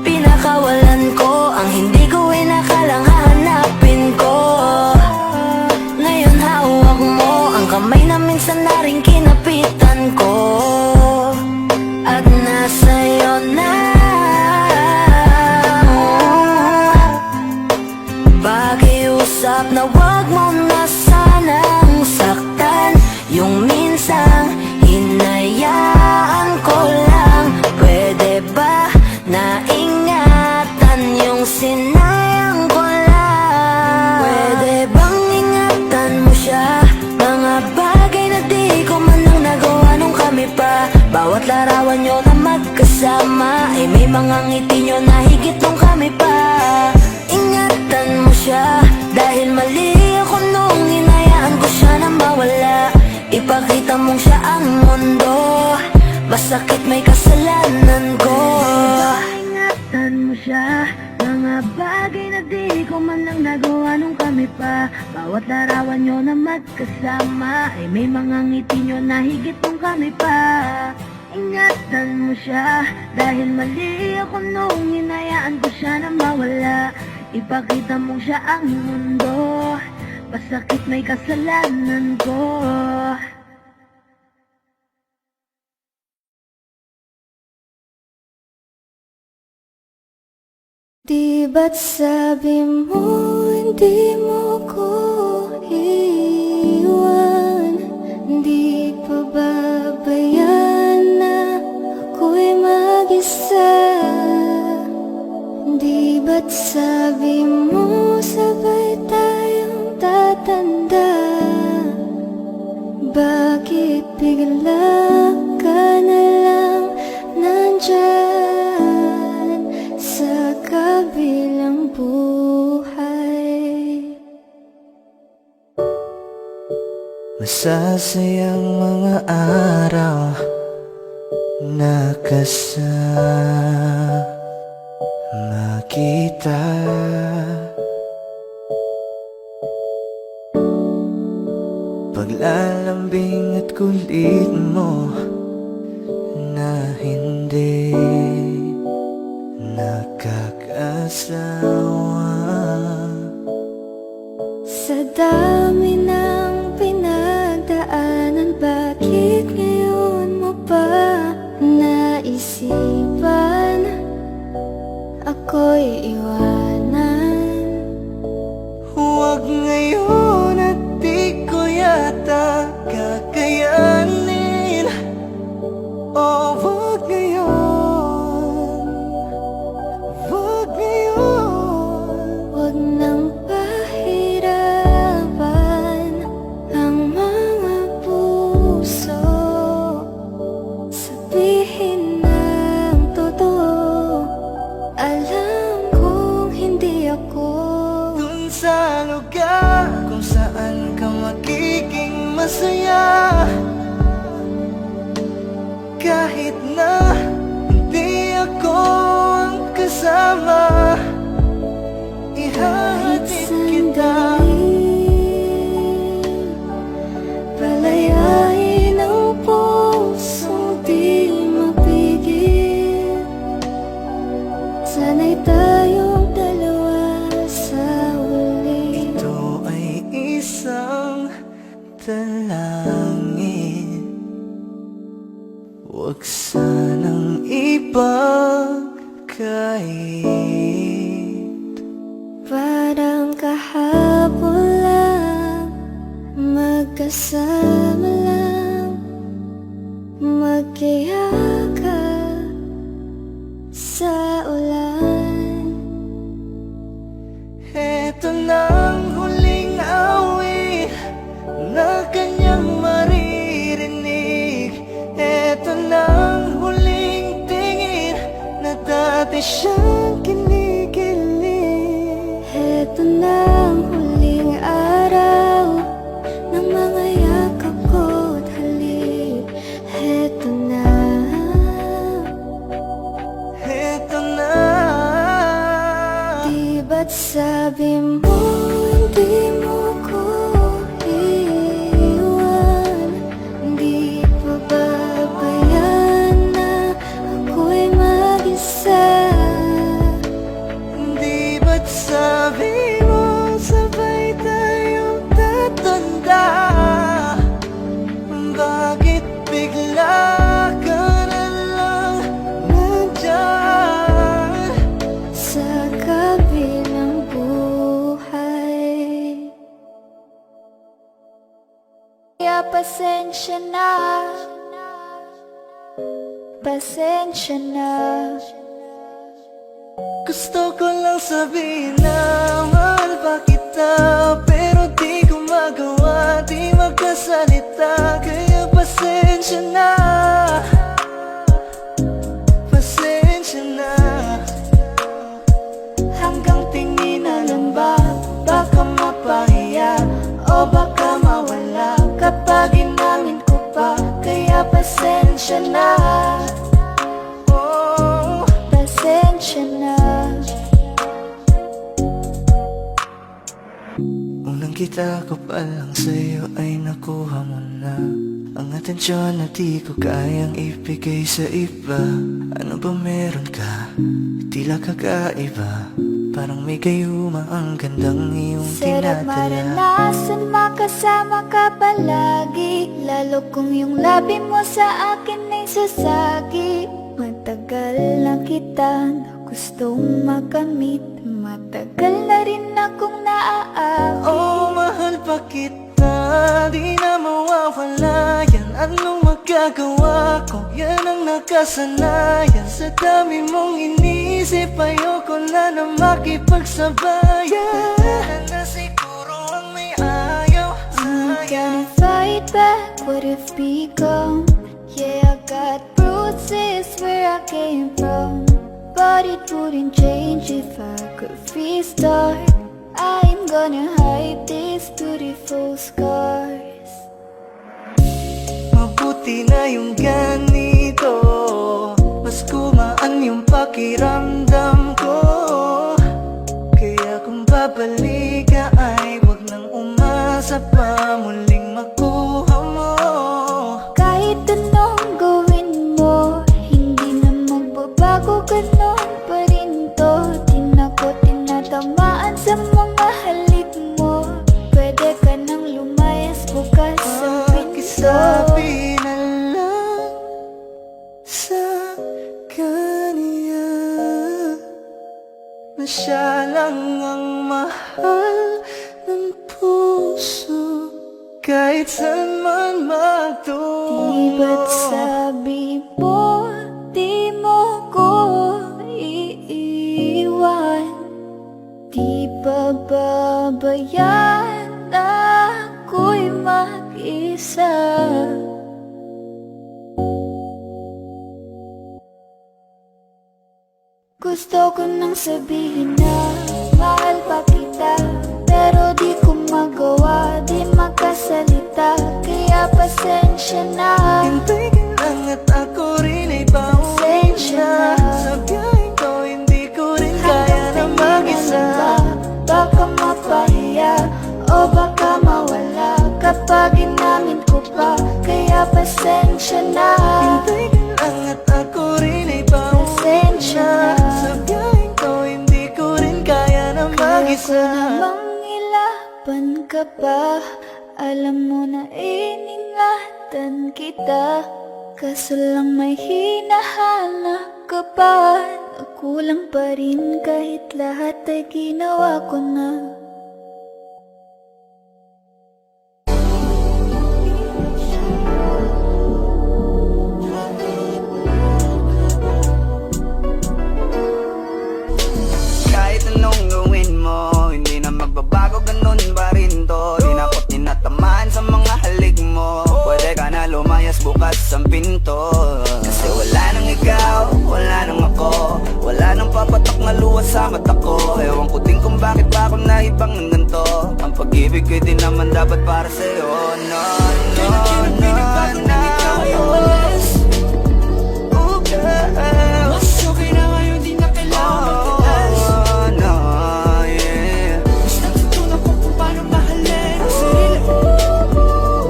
Pinakawalan ko ang hindi ko inakalang hahanapin ko. Bawat larawan nyo na magkasama ay may mga ngiti nyo na higit nung kami pa. Ingatan mo siya dahil mali ako nung hinayaan ko siya na mawala. Ipakita mong siya ang mundo, masakit may kasalanan ko. Ingatan mo siya, mga bagay na di ko man lang nagawa nung kami pa. Bawat larawan nyo na magkasama ay may mga ngiti nyo na higit nung kami pa. Ingatan mo siya dahil mali ako nung hinayaan ko siya na mawala. Ipakita mong siya ang mundo, masakit may kasalanan ko. Di ba't sabi mo hindi mo ko iwan? Di pa babayan na ako'y mag-isa? Di ba't sabi mo sabay tayong tatanda? Bakit bigla ka na lang nandyan sa kabilang buhay? Masasayang mga araw na kasama kita. Paglalambing at kulit mo na hindi nakakasawa. Sa dami ng pinagdaanan, bakit ngayon mo pa naisipan ako'y iwanan? Huwag ngayon at di ko yata kakayanin. Oh, huwag ngayon, huwag ngayon. Huwag nang pahirapan ang mga puso. Sabihin ng totoo, alam kong hindi ako Dun sa lugar kung saan ka magiging masaya. Kahit na hindi ako ang kasama, ihahatid kita. Palayain ang pusong di mapigil. Sana'y tayong dalawa sa huli. Ito ay isang dalangin, huwag sanang ipagkait. Parang kahapon lang, magkasama lang, magkiyakap sa ulan. Eto nang huling awit na kanyang maririnig. Eto nang huling tingin na dati siyang kinikilig. Heto na ang huling araw ng mga yakap ko't halik. Heto na. Eto na. Di ba't sabi mo hindi mo ko iwan? Di pa babayan na ako'y mag-isa? Di ba't sabi mo sabay tayong tatanda? Bakit bigla ka na lang nandyan Sa kabilang buhay? Kaya pasensya na, pasensya na. Gusto ko lang sabihin na mahal pa kita, pero di ko magawa, di magkasalita. Kaya pasensya na, Nakita ko pa lang sa'yo ay nakuha mo na ang atensyon na di ko kayang ibigay sa iba. Ano ba meron ka? Tila kakaiba. Parang may gayuma ang gandang iyong Sarap tinatala. maranasan, makasama ka palagi. Lalo kung yung labi mo sa akin ay sasagi. Matagal na kita gustong makamit. Matagal na rin akong naaakit. Oh, mahal pa kita, di na mawawala yan. Anong magagawa ko? Yan ang nakasanayan. Sa dami mong inisip, ayoko na makipagsabayan. Na siguro ang may ayaw I'm sa'yo. gonna fight back what if become. Yeah, I got bruises where I came from, but it wouldn't change if I could restart. I'm gonna hide these beautiful scars. Mabuti na yung ganito, mas gumaan yung pakiramdam ko. Kaya kung babalik ka ay wag nang umasa pa muling makuha mo. Kahit anong gawin mo, hindi na magbabago, ganon pa rin to. Di na ko tinatamaan sa mga halik mo. Pwede ka nang lumayas, bukas ang pinto. Pakisabi na lang sa kanya na siya lang ang mahal ng puso, kahit saan man magtungo. Di ba't sabi mo, di mo ko iiwan? Di ba babayaan ako'y mag-isa? Gusto ko nang sabihin na mahal pa kita, pero di ko magawa, di makasalita. Kaya pasensya na. Hintay ka lang at ako rin ay pauwi na. Sa biyaheng ko hindi ko rin kaya na mag-isa. Baka mapahiya o baka mawala kapag inamin ko pa. Kaya pasensya na. Hintay ka lang at ako rin ay pauwi Pasensya na. na. Sa biyaheng ko hindi ko rin kaya na Kaya ko mag-isa. namang ilaban ka pa. Alam mo na iningatan kita, kaso lang may hinahanap ka pa. Nagkulang pa rin kahit lahat ay ginawa ko na. Kahit anong gawin mo, hindi na magbabago, ganun pa rin to. Di na ako't tinatamaan sa mga halik mo. Pwede ka na lumayas, bukas ang pinto. Kasi wala nang ikaw, wala nang ako, wala nang papatok na luha sa mata ko. Ewan ko din kung bakit pa ako naibang ng ganito. Ang pag-ibig ko'y di naman dapat para sa'yo. No, no, no, no. Oh, girl. Mas okay na ngayon, di na kailangan magtaas. Oh, no, yeah. Mas natutunan ko kung paano mahalin ang sarili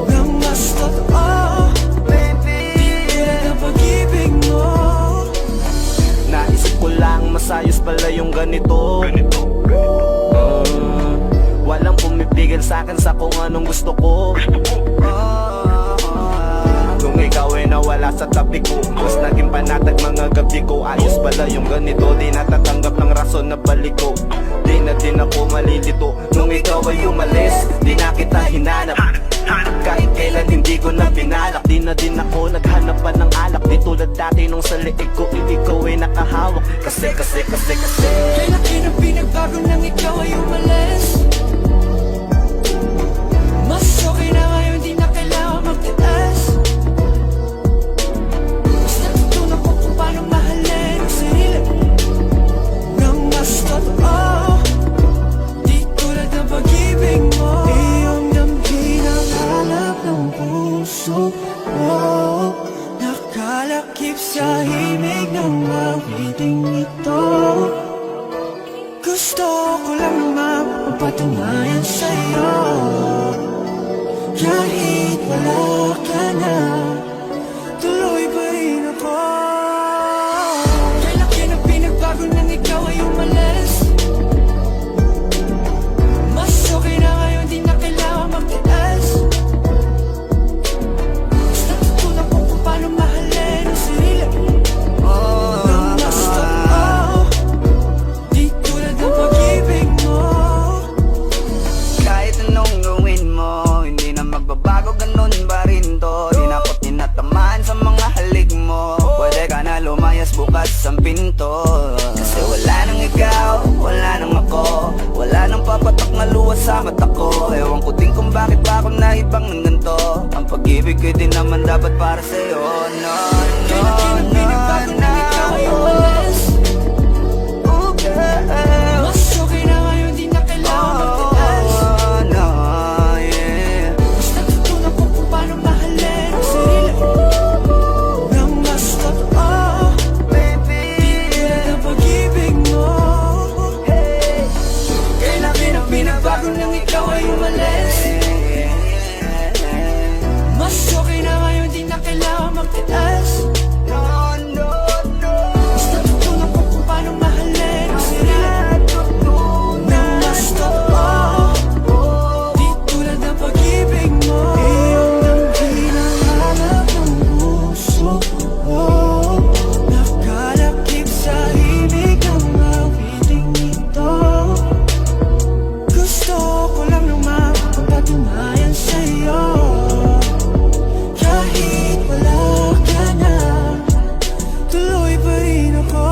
nang mas totoo. Baby, Tulad ng pag-ibig mo. Naisip ko lang masayos pala yung ganito. Walang pumipigil sa'kin sa kung anong gusto ko. Kung ikaw ay nawala sa tabi ko, mas naging panatag mga gabi ko. Ayos pala yung ganito, di natatanggap ng rason na balik ko. Di na din ako malilito nung ikaw ay umalis. Di na kita hinanap, kahit kailan hindi ko na pinalak. Di na din ako naghanap pa ng alak. Di tulad dati nung sa liig ko, ikaw ay nakahawak. Kasi Kailan kinang pinagbago nang ikaw ay umalis? Mas okay na ngayon, di na kailangan magtaas. Mas natutunan ko kung paano mahalin ang sarili nang mas totoo. Di tulad ng pag-ibig mo. Iyong damhin ang hanap ng puso mo. Nakalakip sa himig ng awiting ito. Gusto ko lang naman mapapatunayan sa'yo. Kahit wala ka na, tuloy pa rin ako. Kailan ang pinagbago nang ikaw ay umalis? Mas okay na ngayon, di na kailangan magtiis. Mas natutunan ko kung paano mahalin ang sarili. Nang basta di tulad ng pag-ibig mo. Kahit anong gawin mo, hindi na magbabago, ganun pa rin to. Di na ako tinatamaan sa mga halik mo. Pwede ka na lumayas, bukas ang pinto. Kasi wala nang ikaw, wala nang ako, wala nang papatak na luwas sa mata ko. Ewan ko din kung bakit ba ako naibang ng ganito. Ang pag-ibig ko din naman dapat para sa'yo. No, no, Kailan no, pinagbago nang ikaw ay umalis? Mas okay na ngayon, di na kailangan magtiis. no, yeah. Mas natutunan ko kung paano mahalin ang sarili. Nang mas totoo, Baby, di tulad ng pag-ibig mo. Kailan pinagbago nang ikaw ay umalis? Mas okay na ngayon, di na kailangan magtiis. no, no, no. Mas natutunan ko kung paano mahalin ang sarili. Nang mas totoo, di tulad ng pag-ibig mo. Iyong ang hinahanap ng puso ko. Nakalakip sa ibig ang awiting ito. Gusto ko lang nang mapapatunayan sa'yo. Kahit wala ka na, tuloy pa rin ako.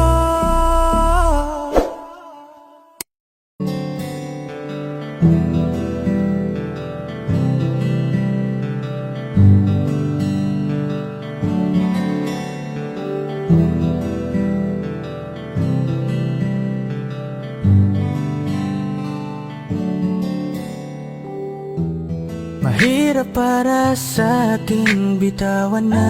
Mahirap para sa aking bitawan na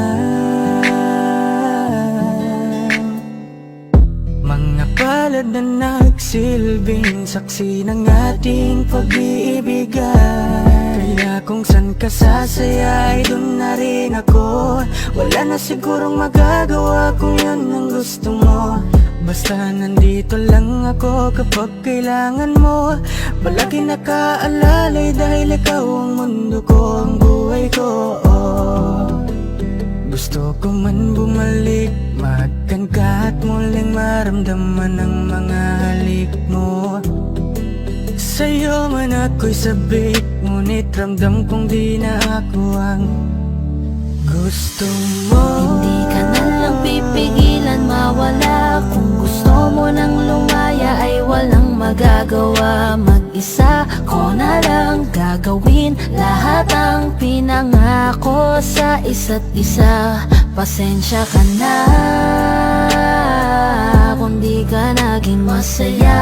mga palad na nagsilbing saksi ng ating pag-iibigan. Kaya kung san ka sasaya ay dun na rin ako. Wala na sigurong magagawa kung yun ang gusto mo. Basta nandito lang ako kapag kailangan mo. Palagi nakaalalay dahil ikaw ang mundo ko, ang buhay ko. Gusto ko man bumalik, mahagkan ka at muling maramdaman ang mga halik mo. Sa'yo man ako'y sabik, ngunit ramdam kong di na ako ang gusto mo. Hindi ka na lang pipigilan mawala. Kung gusto mo nang lumaya ay walang magagawa. Mag-isa ko na lang gagawin lahat ang pinangako sa isa't isa. Pasensya ka na kung di ka naging masaya.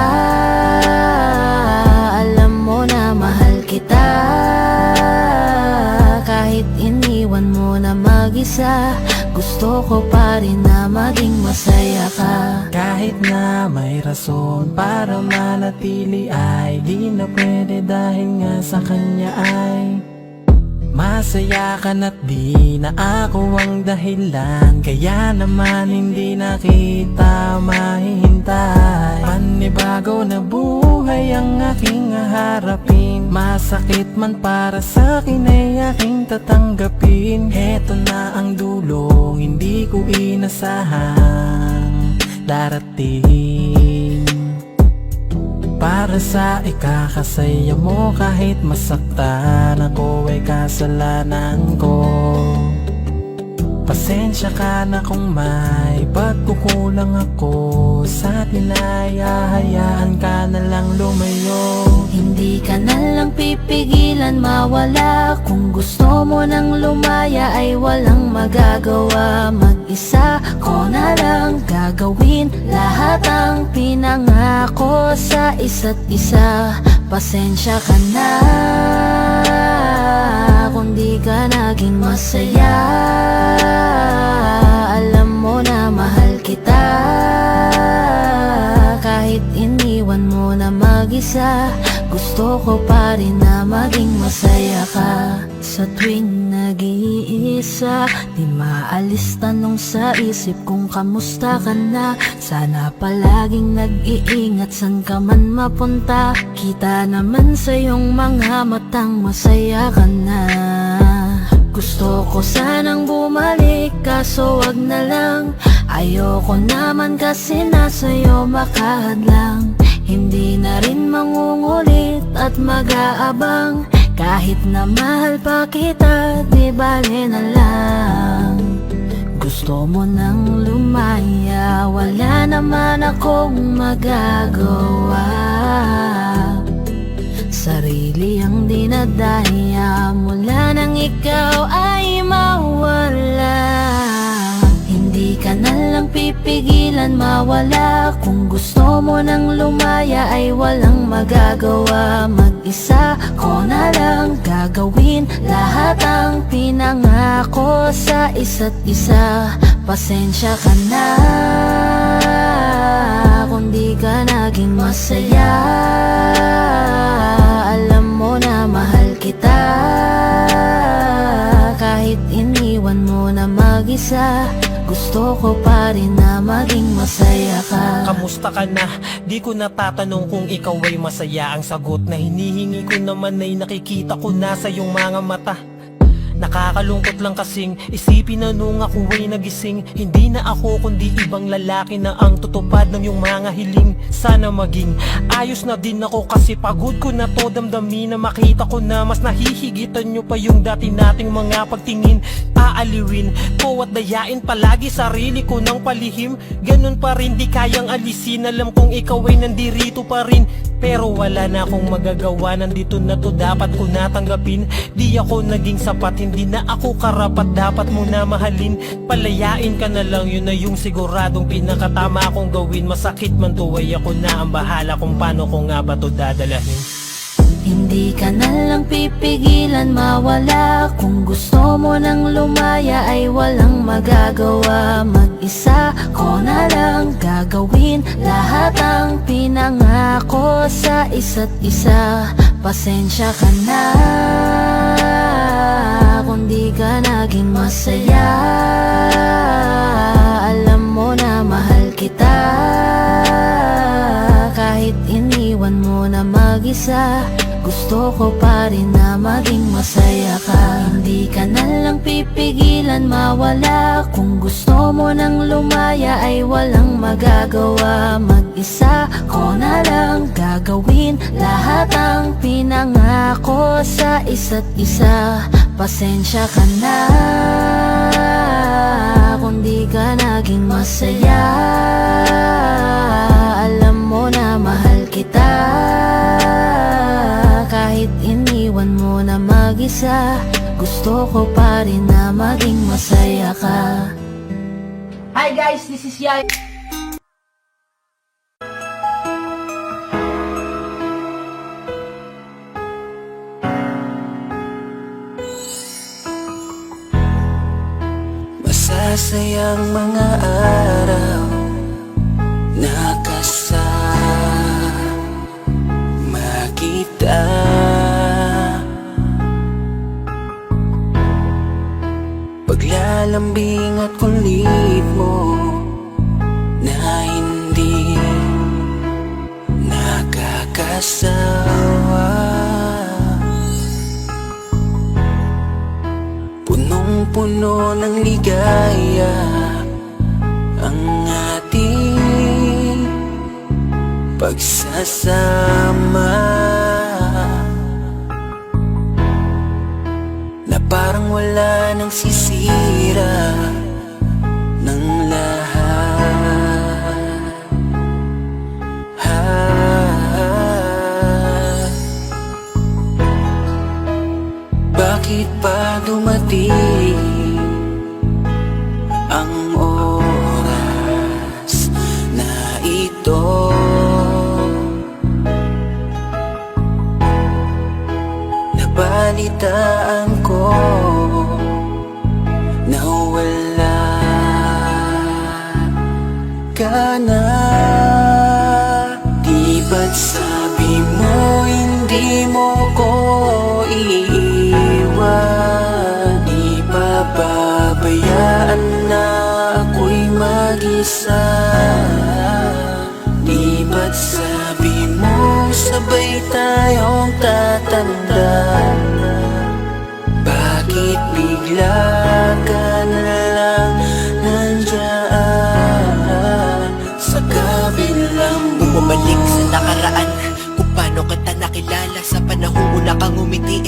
Alam mo na mahal kita. Kahit iniwan mo na mag-isa, gusto ko pa rin na maging masaya ka. Kahit na may rason para manatili ay di na pwede dahil nga sa kanya ay masaya ka na't di na ako ang dahilan. Kaya naman hindi na kita mahihintay. Panibago na buhay ang aking haharapin. Masakit man para sa'kin ay aking tatanggapin. Heto na ang dulong hindi ko inasahang darating. Para sa ikakasaya mo kahit masaktan ako ay kasalanan ko. Pasensya ka na kung may pagkukulang ako sa atin ay hahayaan ka na lang lumayo. Hindi ka na lang pipigilan mawala. Kung gusto mo nang lumaya ay walang magagawa. Mag-isa ko na lang gagawin lahat ang pinangako sa isa't isa. Pasensya ka na kung di ka naging masaya. Alam mo na mahal kita. Kahit iniwan mo na mag mag-isa. Gusto ko pa rin na maging masaya ka. Sa tuwing nag-iisa, di maalis tanong sa isip kung kamusta ka na. Sana palaging nag-iingat san ka man mapunta. Kita naman sa iyong mga matang masaya ka na. Gusto ko sanang bumalik kaso wag na lang. Ayoko naman kasi nasa'yo makahadlang. Hindi na rin mangungulit at mag-aabang. Kahit na mahal pa kita, di bale na lang. Gusto mo nang lumaya, wala naman akong magagawa. Sarili ang dinadaya mula nang ikaw ay mawala. Hindi ka na lang pipigilan mawala. Kung gusto mo nang lumaya ay walang magagawa. Mag-isa ko na lang gagawin lahat ang pinangako sa isa't isa. Pasensya ka na kung di ka naging masaya. Alam mo na mahal kita. Kahit iniwan mo na mag-isa, gusto ko pa rin na maging masaya ka. Kamusta ka na? Di ko natatanong kung ikaw ay masaya. Ang sagot na hinihingi ko naman ay nakikita ko na sa iyong mga mata. Nakakalungkot lang kasing isipin na nung ako ay nagising, hindi na ako kundi ibang lalaki na ang tutupad ng iyong mga hiling. Sana maging ayos na din ako kasi pagod ko na to damdamin. Na makita ko na mas nahihigitan nyo pa yung dati nating mga pagtingin. Aaliwin ko at dayain palagi sarili ko ng palihim. Ganun pa rin di kayang alisin. Alam kong ikaw ay nandirito pa rin, pero wala na akong magagawa. Nandito na to, dapat ko natanggapin. Di ako naging sapat, hindi na ako karapat. Dapat mo na mahalin. Palayain ka na lang, yun na yung siguradong pinakatama kong gawin. Masakit man to ay ako na ang bahala kung paano ko nga ba to dadalahin. Hindi ka na lang pipigilan mawala. Kung gusto mo nang lumaya ay walang magagawa. Mag-isa ko na lang gagawin lahat ang pinangako sa isa't isa. Pasensya ka na kung di ka naging masaya. Alam mo na mahal kita. Kahit iniwan mo na mag-isa, gusto ko pa rin na maging masaya ka. Hindi ka na lang pipigilan mawala. Kung gusto mo nang lumaya ay walang magagawa. Mag-isa ko na lang gagawin lahat ang pinangako sa isa't isa. Pasensya ka na kung di ka naging masaya. Alam mo na mahal kita. Kahit iniwan mo na mag-isa, gusto ko pa rin na maging masaya ka. Hi guys, this is Yay. Masasayang mga araw na kasama kita. Paglalambing at kulit mo na hindi nakakasawa. Punong-puno ng ligaya ang ating pagsasama, na parang wala nang sisira ng lahat. Bakit pa dumating ang oras na ito? Nabalitaan ko na wala ka na. Di ba't sabi hindi mo ko iiwan, di pababayaan na ako'y mag-isa. Di ba't sabi mo sabay tayong tatanda? Bakit bigla ka na lang nandyan sa kabilang Bumalik sa nakaraan kung paano kita nakilala sa panahong una kang umiti.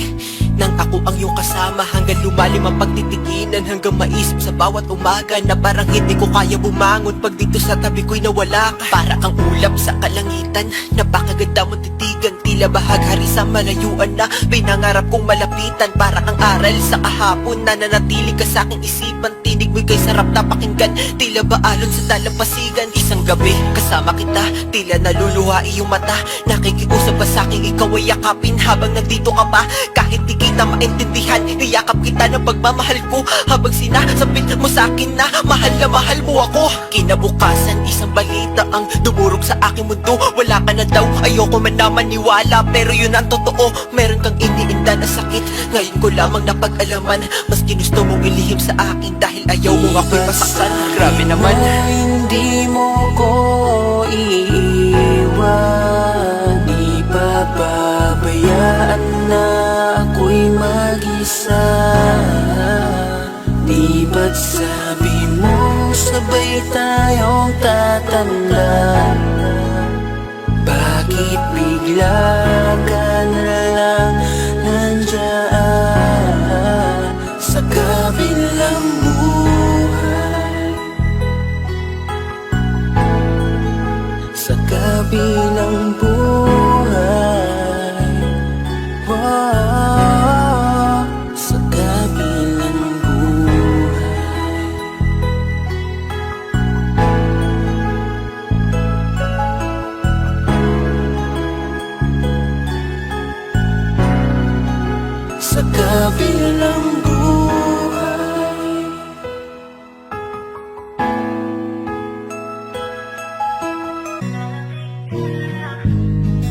Nang ako ang iyong kasama hanggang lumalim ang pagtitiginan, hanggang maisip sa bawat umaga na parang hindi ko kaya bumangon pag dito sa tabi ko'y nawala ka. Para kang ulap sa kalangitan, napakaganda mong titigan, tila bahaghari sa malayuan na pinangarap kong malapitan. Para kang aral sa kahapon na nanatili ka sa aking isipan, tinig mo'y kay sarap na pakinggan, tila ba alon sa dalampasigan. Isang gabi kasama kita, tila naluluha iyong mata, nakikiusap pa sa aking ikaw ay yakapin habang nandito ka pa. Kahit di kita maintindihan, iyakap kita ng pagmamahal ko habang sinasabit mo sa akin na mahal mo ako. Kinabukasan, isang balita ang dumurog sa aking mundo. Wala ka na daw, ayoko man na maniwala, pero yun ang totoo. Meron kang iniinda na sakit, ngayon ko lamang napag-alaman. Mas ginusto mong ilihim sa akin dahil ayaw mo ako'y masaktan. Grabe naman. Hindi mo ko iiwan, di pababayaan na ako'y mag-isa. Di ba't sabi mo sabay tayong tatanda? Bakit bigla ka na lang nandyan sa kabilang buhay? Sa kabilang buhay, wow, sa kabilang buhay. Sa kabilang buhay.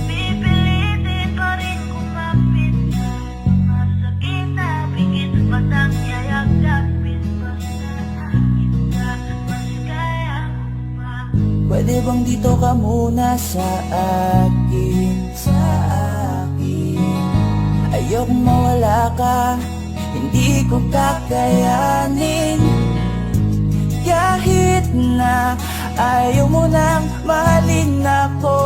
Pipilitin pa rin kumapit ka, masakit na bigit batang yayagapin. Basta akin ka, mas kaya ko pa. Pwede bang dito ka muna sa akin? Ayokong mawala ka, hindi ko kakayanin. Kahit na ayaw mo nang mahalin ako,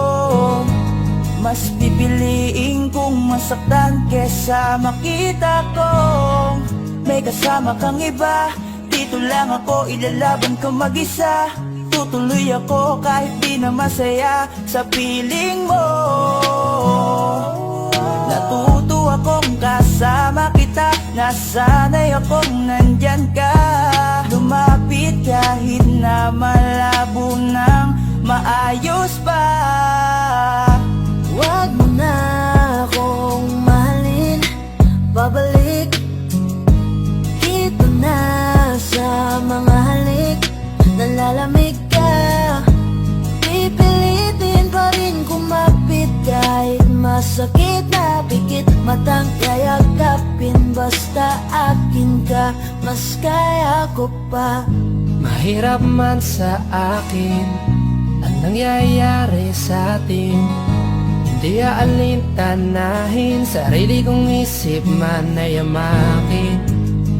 mas pipiliin kong masaktan kesa makita kong may kasama kang iba. Dito lang ako, ilalaban ko mag-isa. Tutuloy ako kahit di na masaya sa piling mo. Natuto akong kasama kita, nasanay akong nandyan ka. Lumapit kahit na malabo ng maayos pa. Huwag mo na akong mahalin, babalik dito na sa mga halik. Nalalamig ka, pipilitin pa rin kumapit kahit masakit na pikit matang yayagapin. Basta akin ka, mas kaya ko pa. Mahirap man sa akin ang nangyayari sa atin, hindi aalintanahin, sarili kong isip man ay amakin.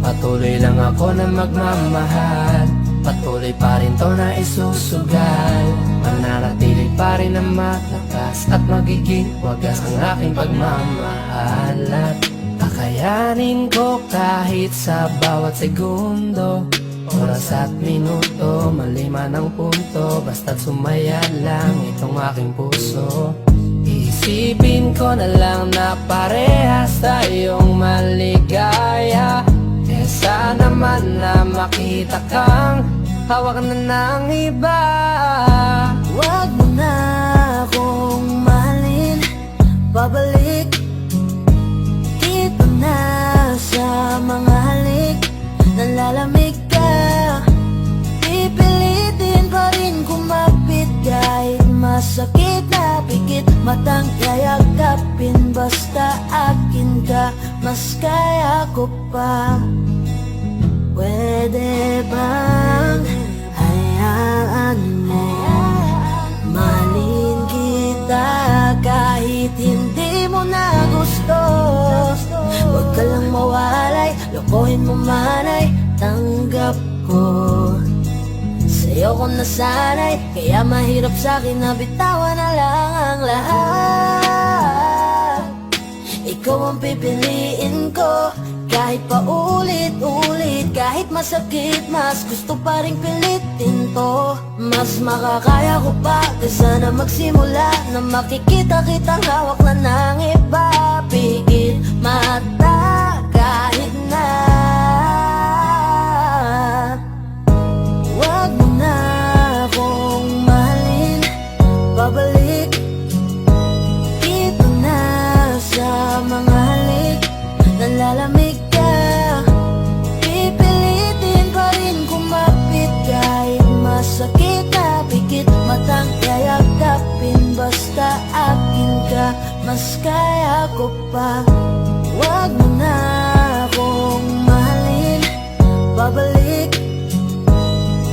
Patuloy lang ako na magmamahal, patuloy pa rin to na isusugal. Mananatili pa rin na malakas at magiging wagas ang aking pagmamahal. At kakayanin ko kahit sa bawat segundo, oras at minuto, maliman ang punto, basta't sumaya lang itong aking puso. Isipin ko na lang na parehas tayong maligaya, kesa naman na makita kang hawak na ng iba. Huwag mo na akong mahalin, babalik dito na sa mga halik. Nalalamig ka, pipilitin pa rin kumapit kahit masakit na pikit pikit matang yayakapin. Basta akin ka, mas kaya ko pa. Pwede bang hayaan mo mahalin kita kahit hindi mo na gusto? Huwag ka lang mawalay, lokohin mo man ay tanggap ko. Sa'yo ko nasanay, kaya mahirap sa'kin na bitawan na lang ang lahat. Ikaw ang pipiliin ko, kahit pa ulit-ulit, kahit masakit, mas gusto pa rin pilitin to. Mas makakaya ko pa kaysa na magsimula na makikita kitang hawak na ng iba. Pikit mata kahit na wag mo na akong mahalin, babalik dito na sa mga halik. Nalalamig ka, pipilitin pa rin kumapit kahit masakit na pikit matang yayakapin. Basta akin ka, mas kaya ko pa. Wag mo na akong mahalin, babalik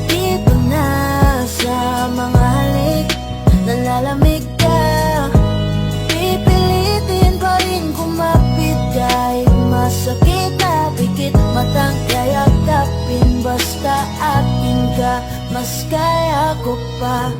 dito na sa mga halik. Nalalamig ka, pipilitin pa rin kumapit kahit masakit na pikit matang yayakapin. Basta akin ka, mas kaya ko pa.